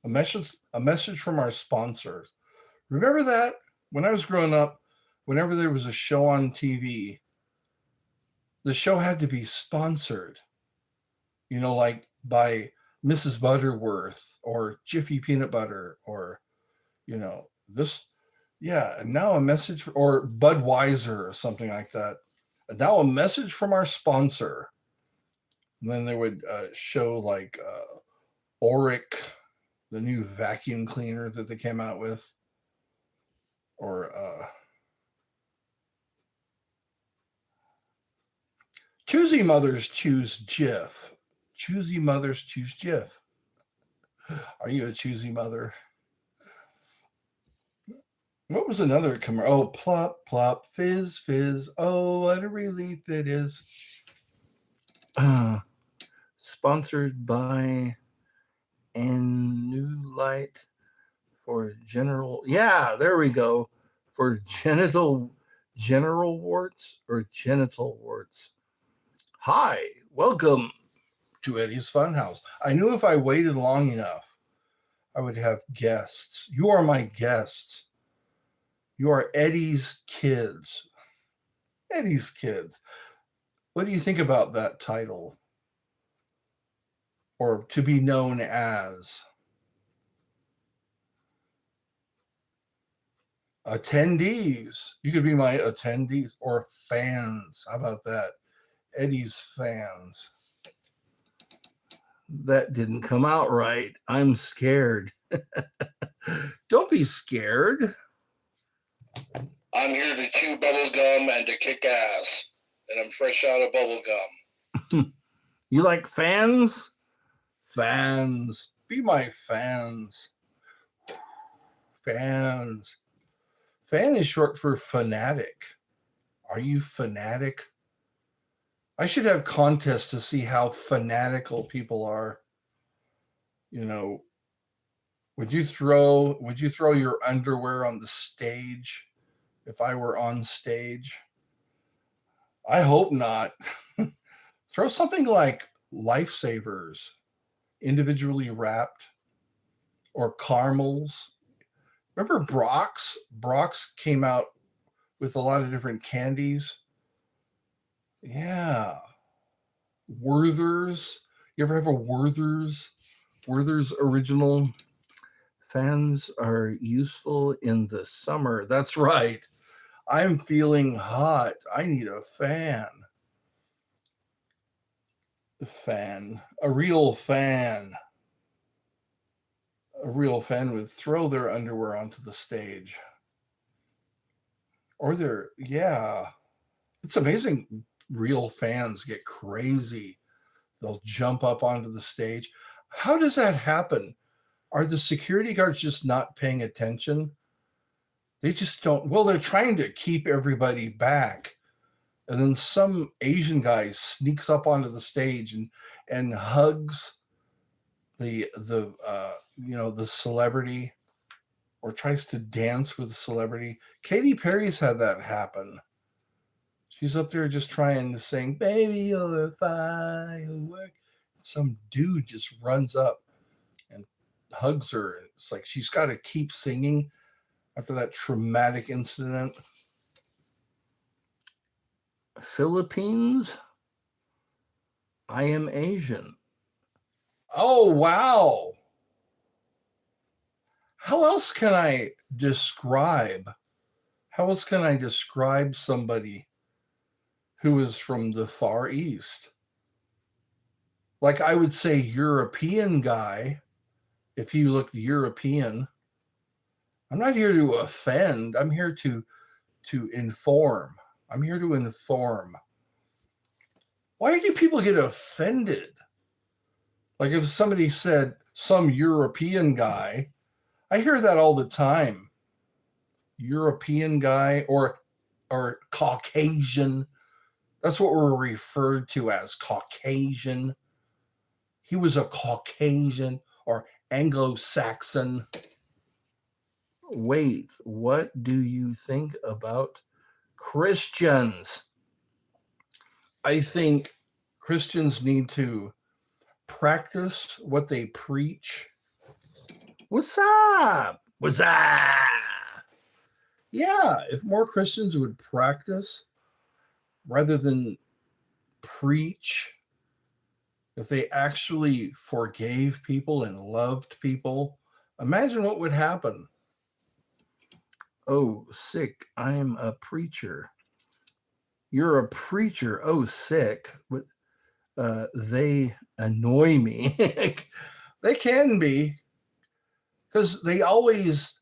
a message from our sponsors. Remember that when I was growing up, whenever there was a show on TV, the show had to be sponsored, like by Mrs. Butterworth or Jiffy Peanut Butter or, this. Yeah. And now a message, or Budweiser or something like that. And now a message from our sponsor. And then they would show like Oric, the new vacuum cleaner that they came out with, or choosy mothers choose Jif. Choosy mothers choose Jif. Are you a choosy mother? What was another commercial? Oh, plop, plop, fizz, fizz. Oh, what a relief it is. Sponsored by and new light for general. Yeah, there we go. For general warts or genital warts. Hi, welcome to Eddie's Funhouse. I knew if I waited long enough, I would have guests. You are my guests. You are Eddie's kids. Eddie's kids. What do you think about that title? Or to be known as? Attendees. You could be my attendees or fans. How about that? Eddie's fans. That didn't come out right. I'm scared. Don't be scared. I'm here to chew bubble gum and to kick ass. And I'm fresh out of bubble gum. You like fans? Fans. Be my fans. Fans. Fan is short for fanatic. Are you fanatic? I should have contests to see how fanatical people are. You know, would you throw your underwear on the stage if I were on stage? I hope not. Throw something like Lifesavers, individually wrapped, or caramels. Remember Brock's? Brock's came out with a lot of different candies. Yeah. Werther's. You ever have a Werther's? Werther's original. Fans are useful in the summer. That's right. I'm feeling hot. I need a fan. Fan. A real fan. A real fan would throw their underwear onto the stage. Or it's amazing. Real fans get crazy. They'll jump up onto the stage. How does that happen? Are the security guards just not paying attention? They just don't. Well, they're trying to keep everybody back. And then some Asian guy sneaks up onto the stage and hugs the celebrity, or tries to dance with the celebrity. Katy Perry's had that happen. She's up there just trying to sing, "Baby, you're firework." Some dude just runs up and hugs her. It's like she's got to keep singing after that traumatic incident. Philippines. I am Asian. Oh, wow. How else can I describe somebody who is from the Far East? Like, I would say European guy, if you look European. I'm not here to offend. I'm here to inform. I'm here to inform. Why do people get offended? Like if somebody said some European guy, I hear that all the time. European guy or Caucasian. That's what we're referred to as Caucasian. He was a Caucasian or Anglo-Saxon. Wait, what do you think about Christians? I think Christians need to practice what they preach. What's up? What's up? Yeah, if more Christians would practice rather than preach, if they actually forgave people and loved people, imagine what would happen. Oh, sick. I'm a preacher. You're a preacher. Oh, sick. But they annoy me. They can be, because they're always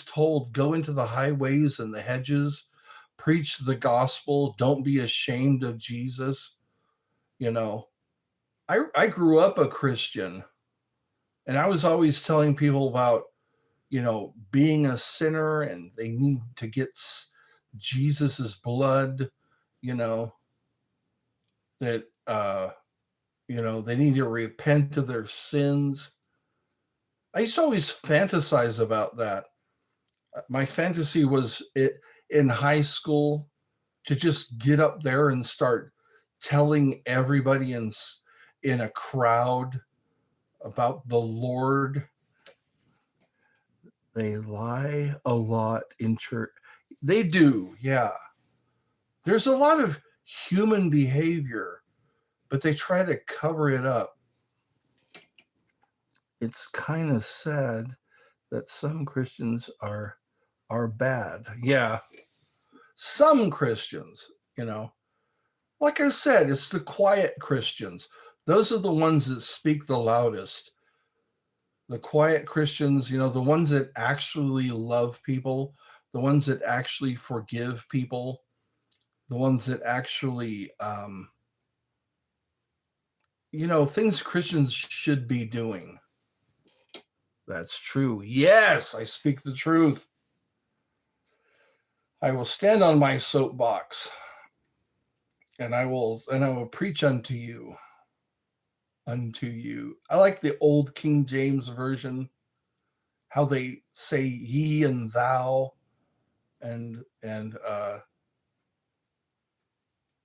told, go into the highways and the hedges, preach the gospel, don't be ashamed of Jesus. You know, I grew up a Christian, and I was always telling people about, being a sinner and they need to get Jesus's blood, that, they need to repent of their sins. I used to always fantasize about that. My fantasy was in high school to just get up there and start telling everybody in a crowd about the Lord. They lie a lot in church. They do, yeah. There's a lot of human behavior, but they try to cover it up. It's kind of sad that some Christians are bad. Yeah. Some Christians, like I said, it's the quiet Christians. Those are the ones that speak the loudest. The quiet Christians, the ones that actually love people, the ones that actually forgive people, the ones that actually, things Christians should be doing. That's true. Yes, I speak the truth. I will stand on my soapbox, and I will preach unto you. I like the old King James version, how they say ye and thou, and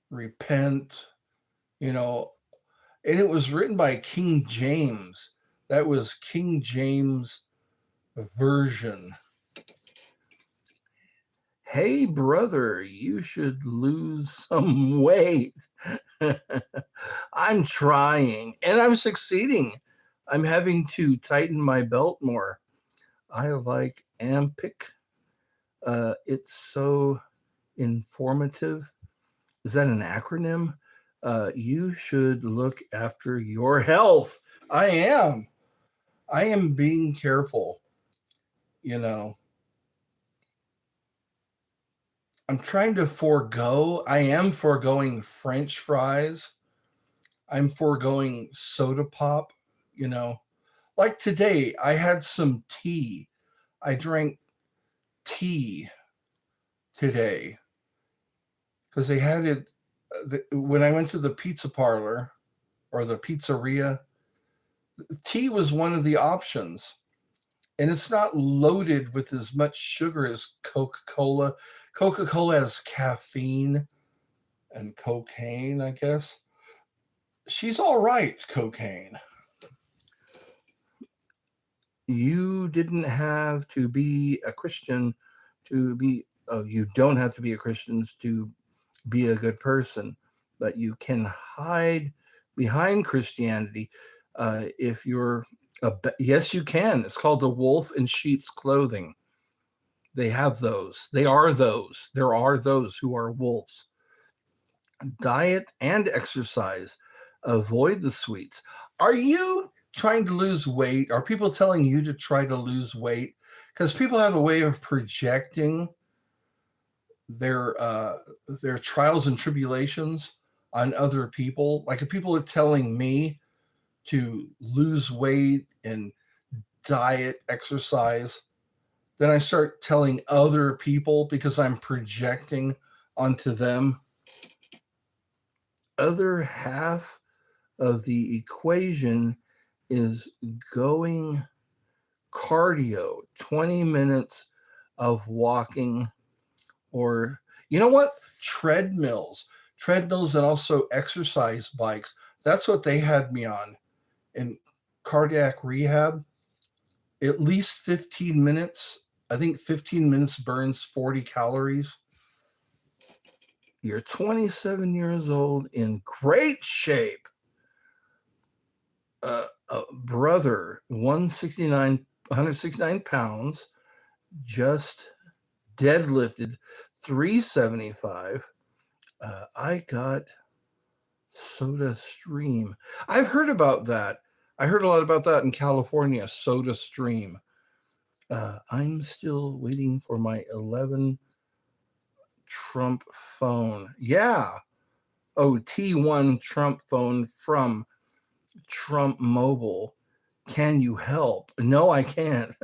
repent, and it was written by King James. That was King James version. Hey, brother, you should lose some weight. I'm trying, and I'm succeeding. I'm having to tighten my belt more. I like AMPIC. It's so informative. Is that an acronym? You should look after your health. I am being careful. I'm trying to I am foregoing French fries. I'm foregoing soda pop, Like today, I had some tea. I drank tea today because they had it when I went to the pizza parlor or the pizzeria. Tea was one of the options, and it's not loaded with as much sugar as Coca-Cola. Coca-Cola has caffeine and cocaine, I guess. She's all right, cocaine. You didn't have to be a Christian you don't have to be a Christian to be a good person, but you can hide behind Christianity if you're yes, you can. It's called the wolf in sheep's clothing. They have those. They are those. There are those who are wolves. Diet and exercise. Avoid the sweets. Are you trying to lose weight? Are people telling you to try to lose weight? Because people have a way of projecting their trials and tribulations on other people. Like if people are telling me to lose weight and diet, exercise, then I start telling other people because I'm projecting onto them. Other half of the equation is going cardio, 20 minutes of walking, or you know what? Treadmills and also exercise bikes. That's what they had me on in cardiac rehab. At least 15 minutes. I think 15 minutes burns 40 calories. You're 27 years old, in great shape. Brother, 169 pounds, just deadlifted 375. I got Soda Stream. I've heard about that. I heard a lot about that in California, Soda Stream. I'm still waiting for my 11 Trump phone. Yeah. Oh, T1 Trump phone from Trump Mobile. Can you help? No, I can't.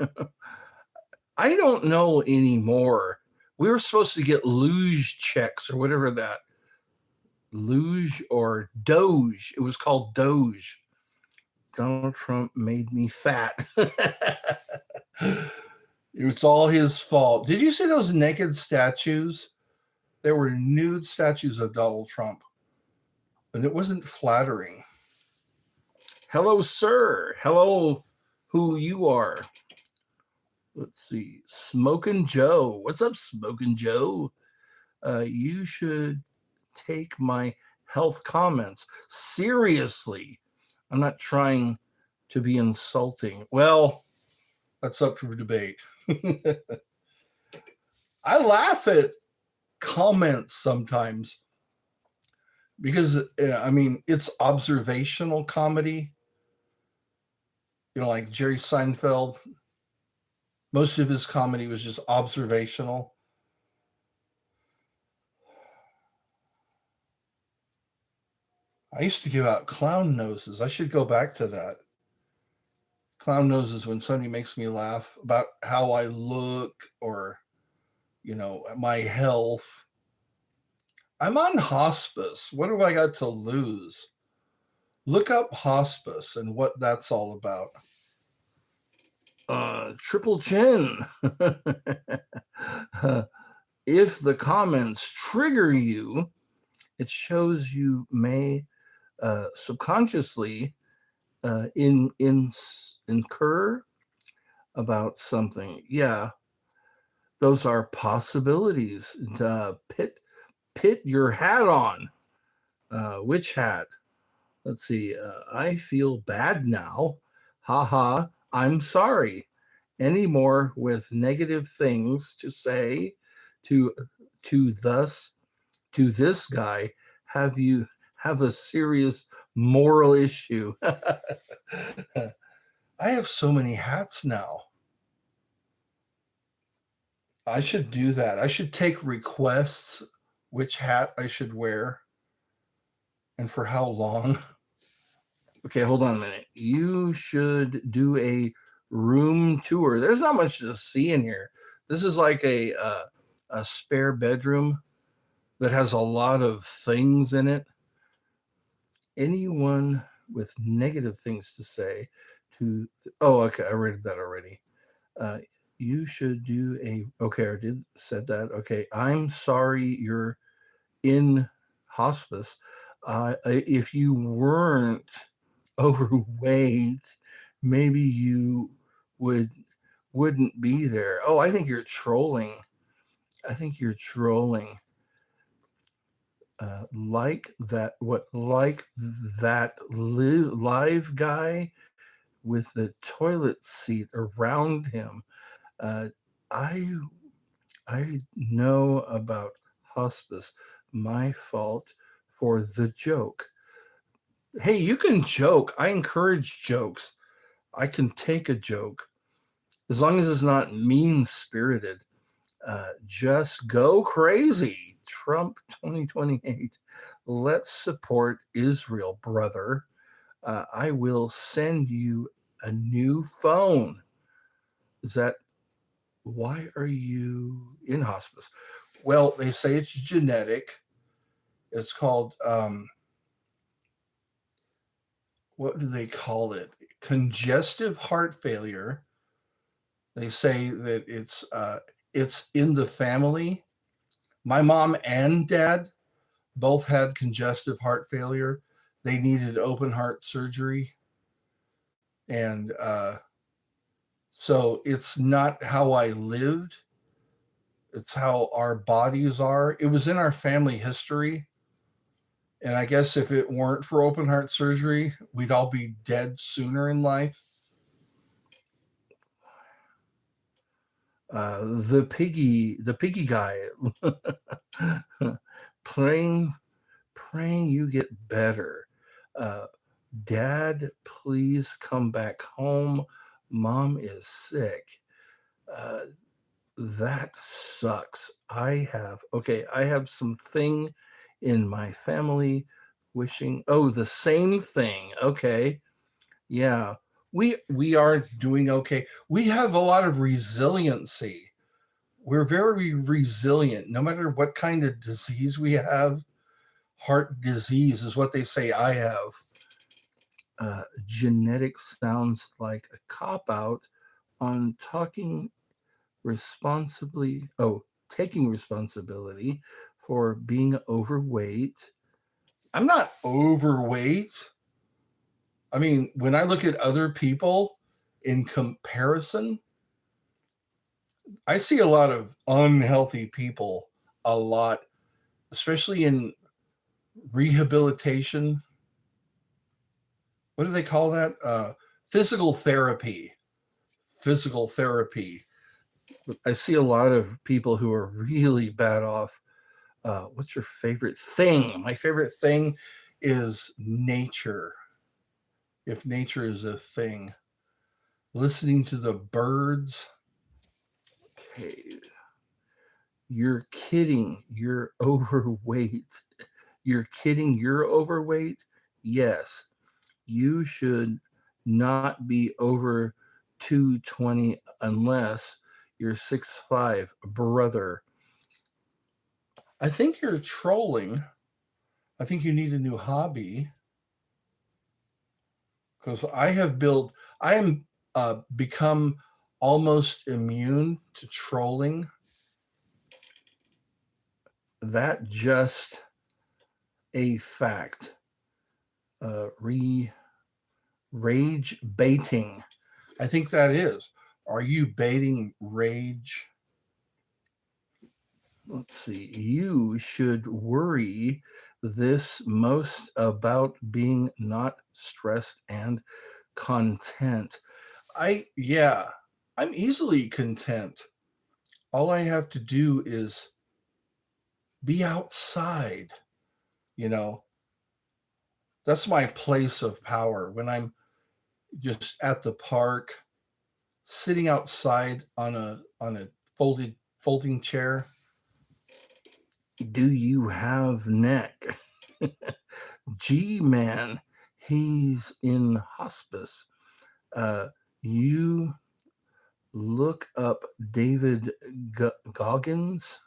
I don't know anymore. We were supposed to get luge checks or whatever luge or Doge. It was called Doge. Donald Trump made me fat. It's all his fault. Did you see those naked statues? There were nude statues of Donald Trump, and it wasn't flattering. Hello, sir. Hello, who you are. Let's see. Smokin' Joe. What's up, Smokin' Joe? You should take my health comments seriously. I'm not trying to be insulting. Well, that's up for debate. I laugh at comments sometimes because, I mean, it's observational comedy. You know, like Jerry Seinfeld, most of his comedy was just observational. I used to give out clown noses. I should go back to that. Clown noses when somebody makes me laugh about how I look or, you know, my health. I'm on hospice. What have I got to lose? Look up hospice and what that's all about. Triple chin. If the comments trigger you, it shows you may subconsciously incur about something. Yeah, those are possibilities. Pit your hat on. Which hat? Let's see. I feel bad now. Haha. I'm sorry. Any more with negative things to say to this guy? Have a serious moral issue. I have so many hats now. I should do that. I should take requests, which hat I should wear, and for how long. Okay, hold on a minute. You should do a room tour. There's not much to see in here. This is like a spare bedroom that has a lot of things in it. Anyone with negative things to say okay, I read that already. You should do okay, I said that. Okay, I'm sorry you're in hospice. If you weren't overweight, maybe you wouldn't be there. Oh, I think you're trolling. Like that live guy with the toilet seat around him. I know about hospice. My fault for the joke. Hey, you can joke. I encourage jokes. I can take a joke as long as it's not mean-spirited. Just go crazy. Trump 2028. Let's support Israel, brother. I will send you a new phone. Why are you in hospice? Well, they say it's genetic. It's called, what do they call it? Congestive heart failure. They say that it's in the family. My mom and dad both had congestive heart failure. They needed open heart surgery. And so it's not how I lived. It's how our bodies are. It was in our family history. And I guess if it weren't for open heart surgery, we'd all be dead sooner in life. The piggy guy, praying you get better. Dad, please come back home. Mom is sick. That sucks. I have something in my family wishing. Oh, the same thing. Okay. Yeah. We are doing okay. We have a lot of resiliency. We're very resilient, no matter what kind of disease we have. Heart disease is what they say I have. genetics sounds like a cop out on taking responsibility for being overweight. I'm not overweight. I mean, when I look at other people in comparison, I see a lot of unhealthy people, a lot, especially in rehabilitation. What do they call that? Physical therapy. Physical therapy. I see a lot of people who are really bad off. What's your favorite thing? My favorite thing is nature. If nature is a thing, listening to the birds. Okay. You're kidding. You're overweight. You're kidding. You're overweight. Yes. You should not be over 220 unless you're 6'5", brother. I think you're trolling. I think you need a new hobby. Because I am become almost immune to trolling. That just a fact. Rage baiting. I think that is. Are you baiting rage? Let's see. You should worry this most about being not stressed and content. I'm easily content. All I have to do is be outside, you know. That's my place of power. When I'm just at the park, sitting outside on a folding chair. Do you have neck? G-Man, he's in hospice. You look up David Goggins.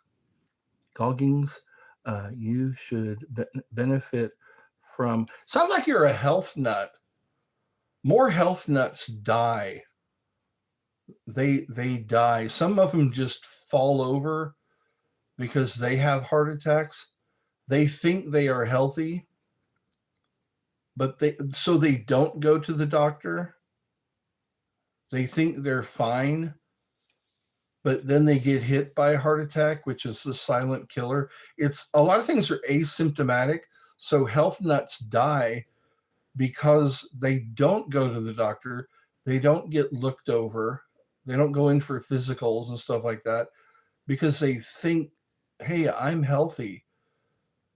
You should benefit from. Sounds like you're a health nut. More health nuts die. They die. Some of them just fall over because they have heart attacks. They think they are healthy, but they don't go to the doctor. They think they're fine, but then they get hit by a heart attack, which is the silent killer. It's a lot of things are asymptomatic. So health nuts die because they don't go to the doctor. They don't get looked over. They don't go in for physicals and stuff like that because they think, hey, I'm healthy.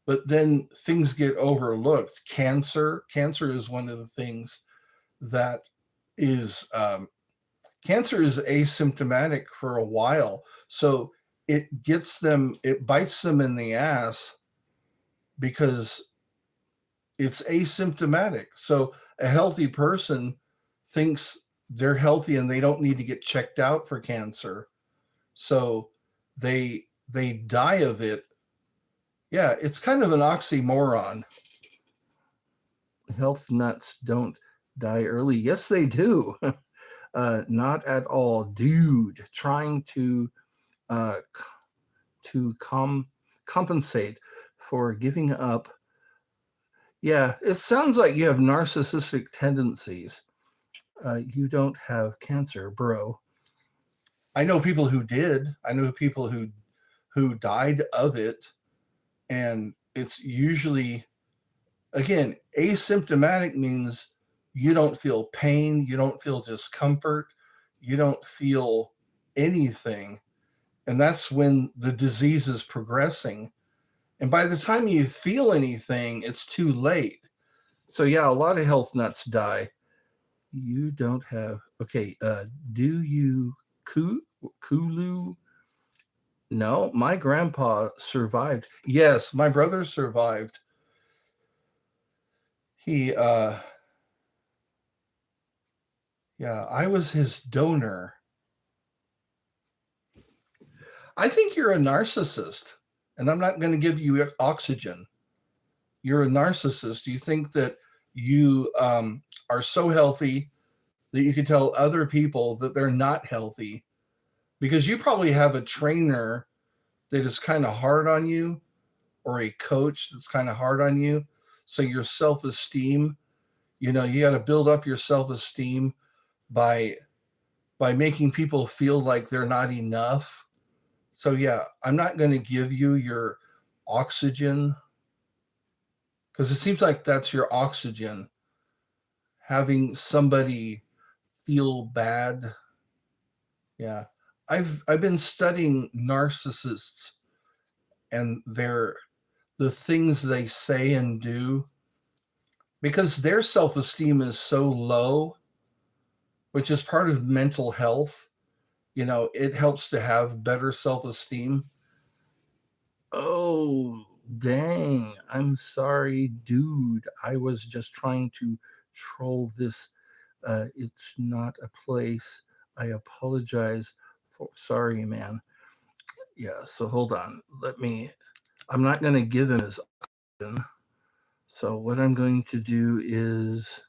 But then things get overlooked. Cancer is one of the things that is, cancer is asymptomatic for a while. So it bites them in the ass because it's asymptomatic. So a healthy person thinks they're healthy and they don't need to get checked out for cancer. So they die of it. Yeah, it's kind of an oxymoron. Health nuts don't die early. Yes, they do. Not at all. Dude, trying to compensate for giving up. Yeah, it sounds like you have narcissistic tendencies. You don't have cancer, bro. I know people who did. I know people who died of it. And it's usually, again, asymptomatic means you don't feel pain, you don't feel discomfort, you don't feel anything. And that's when the disease is progressing. And by the time you feel anything, it's too late. So yeah, a lot of health nuts die. You don't have, okay, do you Kulu? No, my grandpa survived. Yes, my brother survived. He, yeah, I was his donor. I think you're a narcissist, and I'm not going to give you oxygen. You're a narcissist. You think that you are so healthy that you can tell other people that they're not healthy, because you probably have a trainer that is kind of hard on you, or a coach that's kind of hard on you. So your self-esteem, you got to build up your self-esteem by making people feel like they're not enough. So yeah, I'm not going to give you your oxygen, because it seems like that's your oxygen, having somebody feel bad. Yeah. I've been studying narcissists and the things they say and do, because their self-esteem is so low, which is part of mental health. It helps to have better self-esteem. Oh, dang. I'm sorry, dude. I was just trying to troll this. It's not a place. I apologize for. Sorry, man. Yeah, so hold on. I'm not going to give him his option. So what I'm going to do is,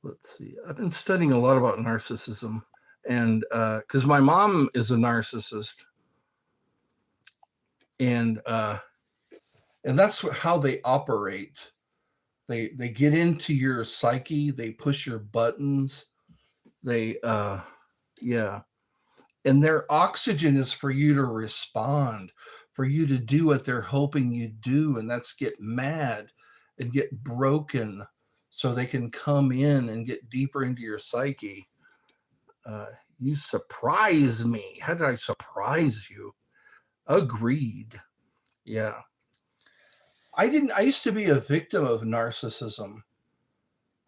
let's see. I've been studying a lot about narcissism, and because my mom is a narcissist, and that's how they operate. They get into your psyche. They push your buttons. They yeah, and their oxygen is for you to respond, for you to do what they're hoping you do, and that's get mad and get broken, so they can come in and get deeper into your psyche. You surprise me. How did I surprise you? Agreed. Yeah. I used to be a victim of narcissism.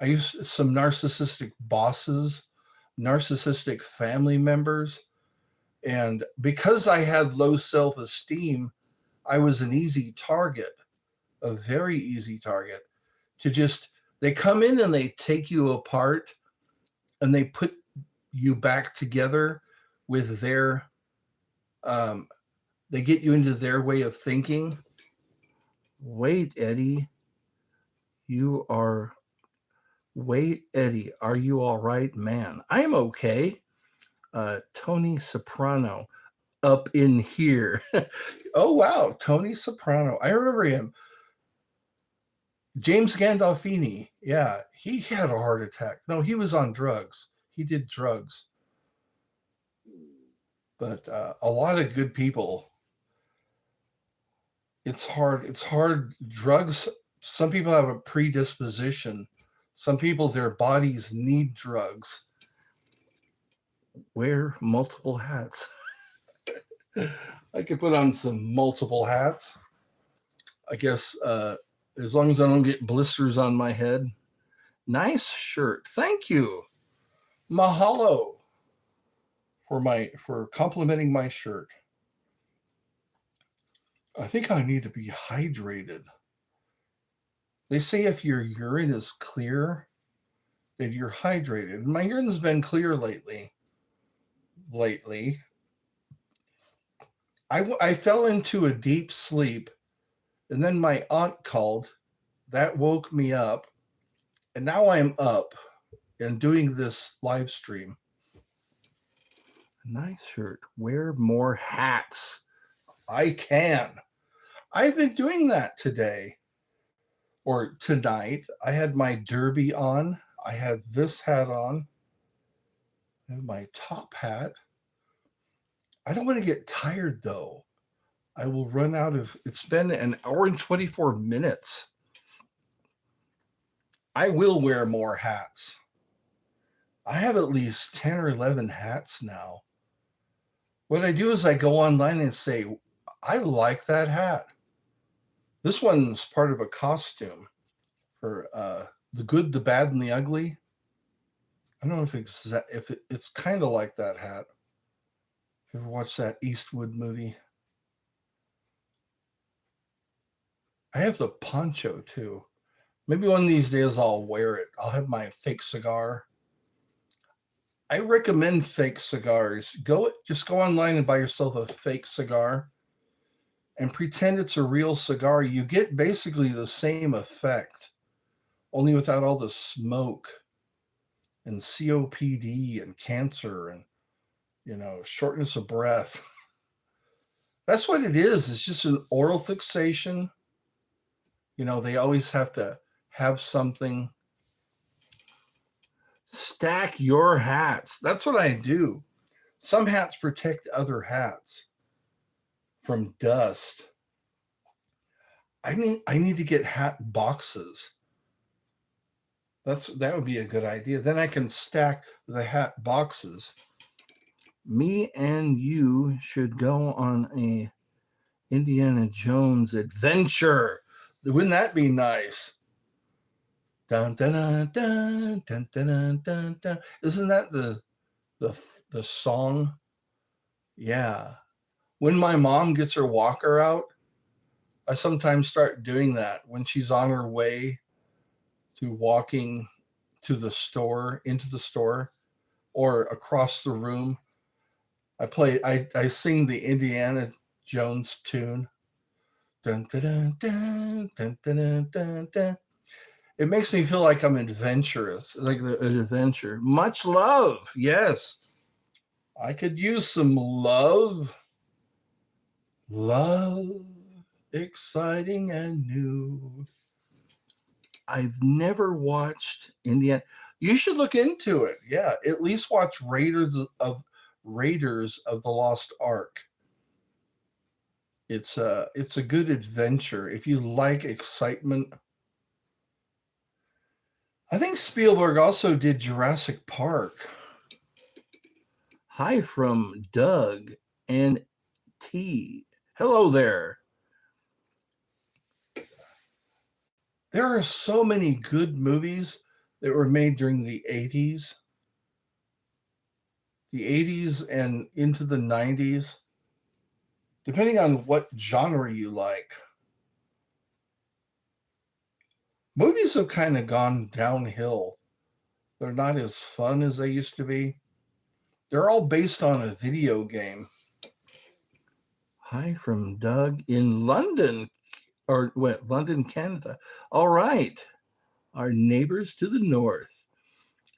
I used some narcissistic bosses, narcissistic family members. And because I had low self-esteem, I was an easy target, a very easy target they come in and they take you apart, and they put you back together with they get you into their way of thinking. Wait, Eddie, are you all right, man? I'm okay. Tony Soprano up in here. Oh, wow. Tony Soprano. I remember him. James Gandolfini. Yeah, he had a heart attack. No, he was on drugs. He did drugs. But a lot of good people. It's hard. It's hard. Drugs, some people have a predisposition. Some people, their bodies need drugs. Wear multiple hats. I could put on some multiple hats. I guess as long as I don't get blisters on my head. Nice shirt. Thank you. Mahalo for complimenting my shirt. I think I need to be hydrated. They say if your urine is clear, that you're hydrated. My urine's been clear lately. I fell into a deep sleep, and then my aunt called. That woke me up, and now I'm up and doing this live stream. Nice shirt. Wear more hats. I can. I've been doing that today or tonight. I had my derby on. I had this hat on. I have my top hat. I don't want to get tired though. I will run out of, it's been an hour and 24 minutes. I will wear more hats. I have at least 10 or 11 hats now. What I do is I go online and say, I like that hat. This one's part of a costume for the good, the bad, and the ugly. I don't know if it's kind of like that hat. If you ever watched that Eastwood movie. I have the poncho too. Maybe one of these days I'll wear it. I'll have my fake cigar. I recommend fake cigars. Just go online and buy yourself a fake cigar. and pretend it's a real cigar, you get basically the same effect, only without all the smoke and COPD and cancer and, shortness of breath. That's what it is. It's just an oral fixation. They always have to have something. Stack your hats. That's what I do. Some hats protect other hats from dust. I need to get hat boxes. That would be a good idea. Then I can stack the hat boxes. Me and you should go on a Indiana Jones adventure. Wouldn't that be nice? Dun, dun, dun, dun, dun, dun, dun, dun. Isn't that the song? Yeah. When my mom gets her walker out, I sometimes start doing that when she's on her way to walking to the store, into the store, or across the room. I sing the Indiana Jones tune. Dun, dun, dun, dun, dun, dun, dun, dun. It makes me feel like I'm adventurous, like an adventure. Much love. Yes. I could use some love. Love, exciting and new. I've never watched Indiana. You should look into it. Yeah, at least watch Raiders of the Lost Ark. It's a good adventure if you like excitement. I think Spielberg also did Jurassic Park. Hi from Doug and T. Hello there. There are so many good movies that were made during the 80s. The 80s and into the 90s, depending on what genre you like. Movies have kind of gone downhill. They're not as fun as they used to be. They're all based on a video game. Hi from Doug in London, London, Canada. All right. Our neighbors to the north.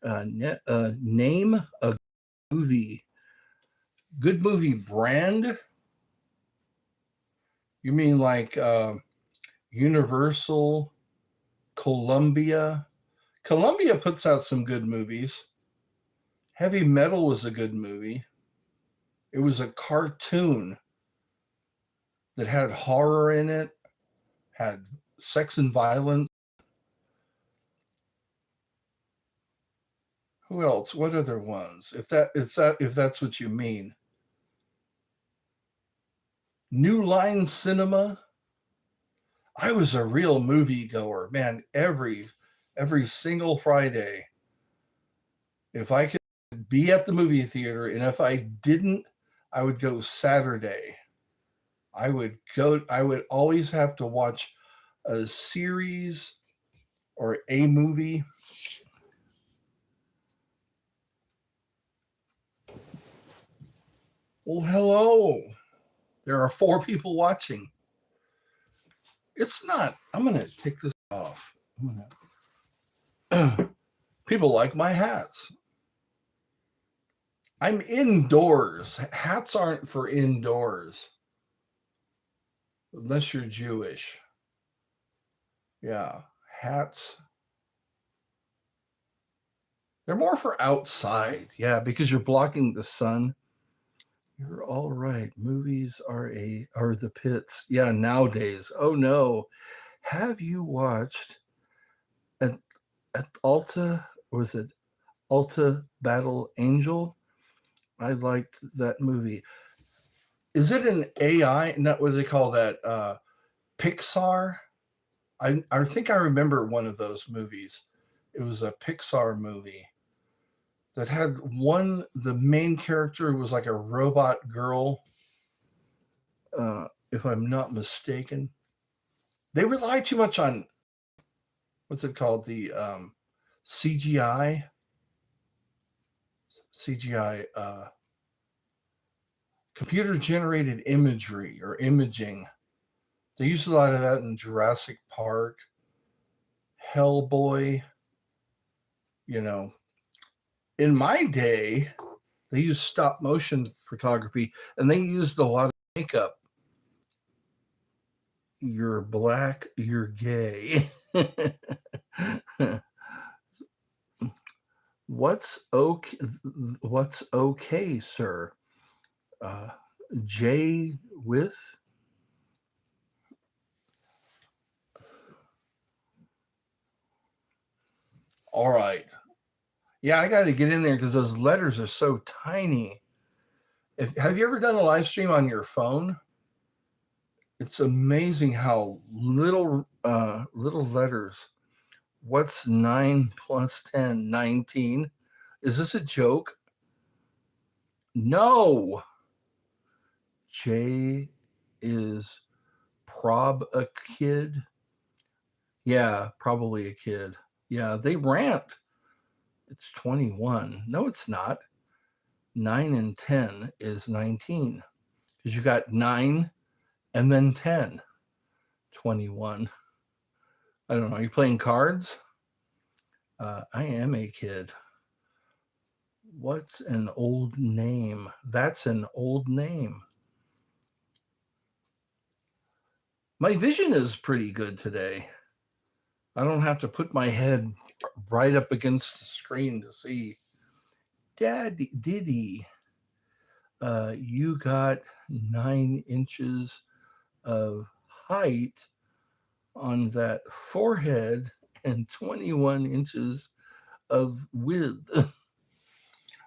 Name a movie. Good movie brand? You mean like Universal, Columbia? Columbia puts out some good movies. Heavy Metal was a good movie. It was a cartoon that had horror in it, had sex and violence. Who else? What other ones? If that's what you mean. New Line Cinema. I was a real movie goer, man. Every single Friday, if I could be at the movie theater, and if I didn't, I would go Saturday. I would always have to watch a series or a movie. Well, hello. There are 4 people watching. It's not. I'm going to take this off. People like my hats. I'm indoors. Hats aren't for indoors. Unless you're Jewish. Yeah, hats. They're more for outside. Yeah, because you're blocking the sun. You're all right. Movies are the pits. Yeah, nowadays. Oh no. Have you watched at Alta? Was it Alta Battle Angel? I liked that movie. Is it an AI? Not what do they call that? Pixar? I think I remember one of those movies. It was a Pixar movie that had the main character was like a robot girl, if I'm not mistaken. They rely too much on, what's it called? The CGI, computer generated imagery or imaging. They used a lot of that in Jurassic Park, Hellboy. You know, in my day, they used stop motion photography, and they used a lot of makeup. You're black, you're gay. What's okay, sir? Jay with. All right. Yeah, I got to get in there because those letters are so tiny. Have you ever done a live stream on your phone? It's amazing how little letters. What's 9 plus 10? 19. Is this a joke? No. Jay is prob a kid. Yeah, probably a kid. Yeah, they rant. It's 21. No, it's not. 9 and 10 is 19. Because you got 9 and then 10. 21. I don't know. Are you playing cards? I am a kid. What's an old name? That's an old name. My vision is pretty good today. I don't have to put my head right up against the screen to see. Diddy, you got 9 inches of height on that forehead and 21 inches of width.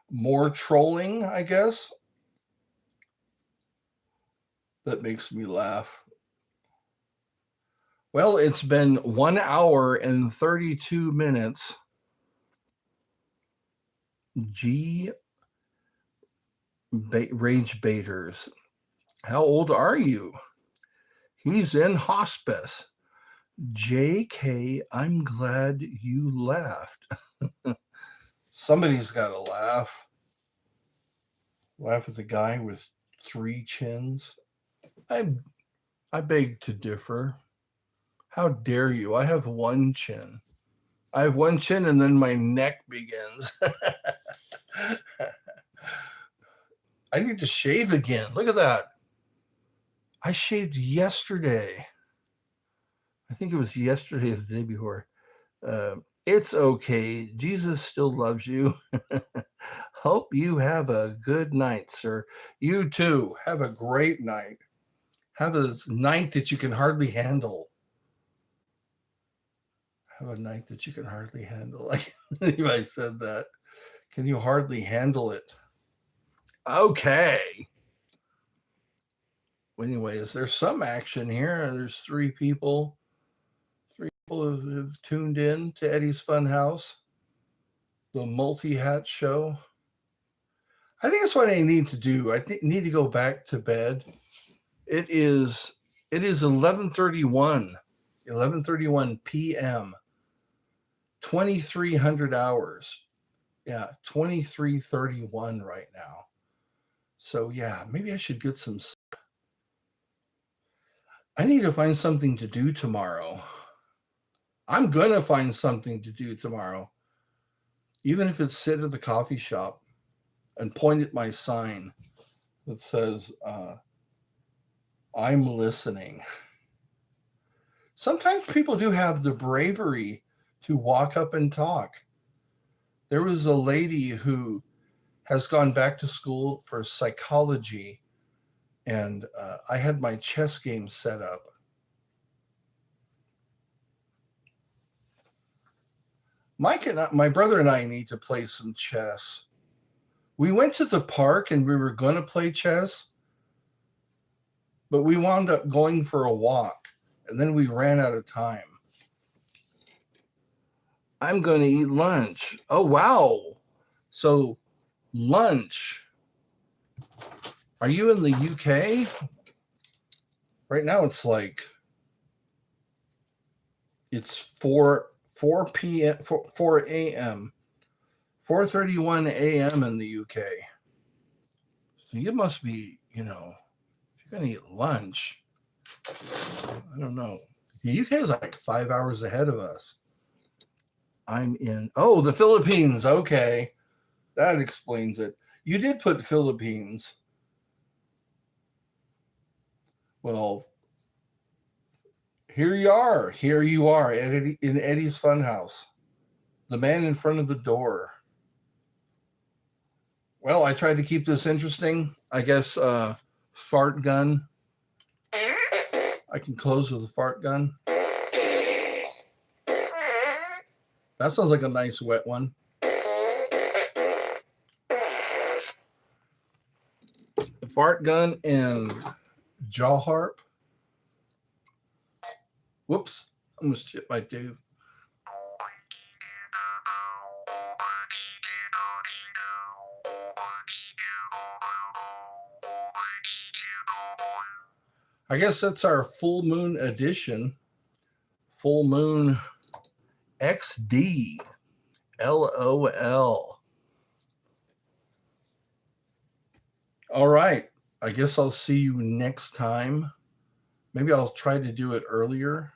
More trolling, I guess. That makes me laugh. Well, it's been 1 hour and 32 minutes. Rage baiters. How old are you? He's in hospice. JK, I'm glad you laughed. Somebody's got to laugh. Laugh at the guy with 3 chins. I beg to differ. How dare you? I have 1 chin. I have 1 chin and then my neck begins. I need to shave again. Look at that. I shaved yesterday. I think it was yesterday or the day before. It's okay. Jesus still loves you. Hope you have a good night, sir. You too. Have a great night. Have a night that you can hardly handle. Have a night that you can hardly handle. Like anybody said that. Can you hardly handle it? Okay. Anyways, there's some action here. There's 3 people. 3 people have tuned in to Eddie's Funhouse, the multi-hat show. I think that's what I need to do. I need to go back to bed. It is 11:31 p.m. 2300 hours. Yeah, 23:31 right now. So yeah, maybe I should get some sleep. I need to find something to do tomorrow. I'm going to find something to do tomorrow. Even if it's sit at the coffee shop and point at my sign that says, I'm listening. Sometimes people do have the bravery to walk up and talk. There was a lady who has gone back to school for psychology, and I had my chess game set up. My brother and I need to play some chess. We went to the park and we were going to play chess, but we wound up going for a walk, and then we ran out of time. I'm going to eat lunch. Oh, wow. So lunch. Are you in the UK? Right now it's like, it's 4 p.m., 4 a.m., 4:31 a.m. in the UK. So you must be, if you're going to eat lunch, I don't know. The UK is like 5 hours ahead of us. I'm in. Oh, the Philippines. Okay. That explains it. You did put Philippines. Well, here you are. Here you are in Eddie's Funhouse. The man in front of the door. Well, I tried to keep this interesting. I guess fart gun. I can close with a fart gun. That sounds like a nice wet one. The fart gun and jaw harp. Whoops, I almost chipped my tooth. I guess that's our full moon edition. Full moon XD. LOL. All right. I guess I'll see you next time. Maybe I'll try to do it earlier.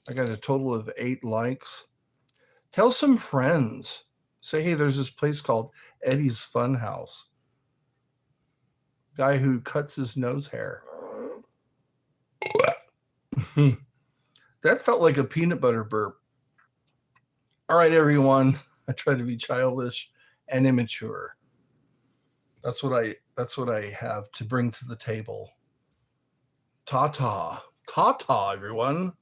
I got a total of 8 likes. Tell some friends. Say, hey, there's this place called Eddie's Funhouse. Guy who cuts his nose hair. That felt like a peanut butter burp. All right, everyone. I try to be childish and immature. That's what I have to bring to the table. Ta-ta. Ta-ta, everyone.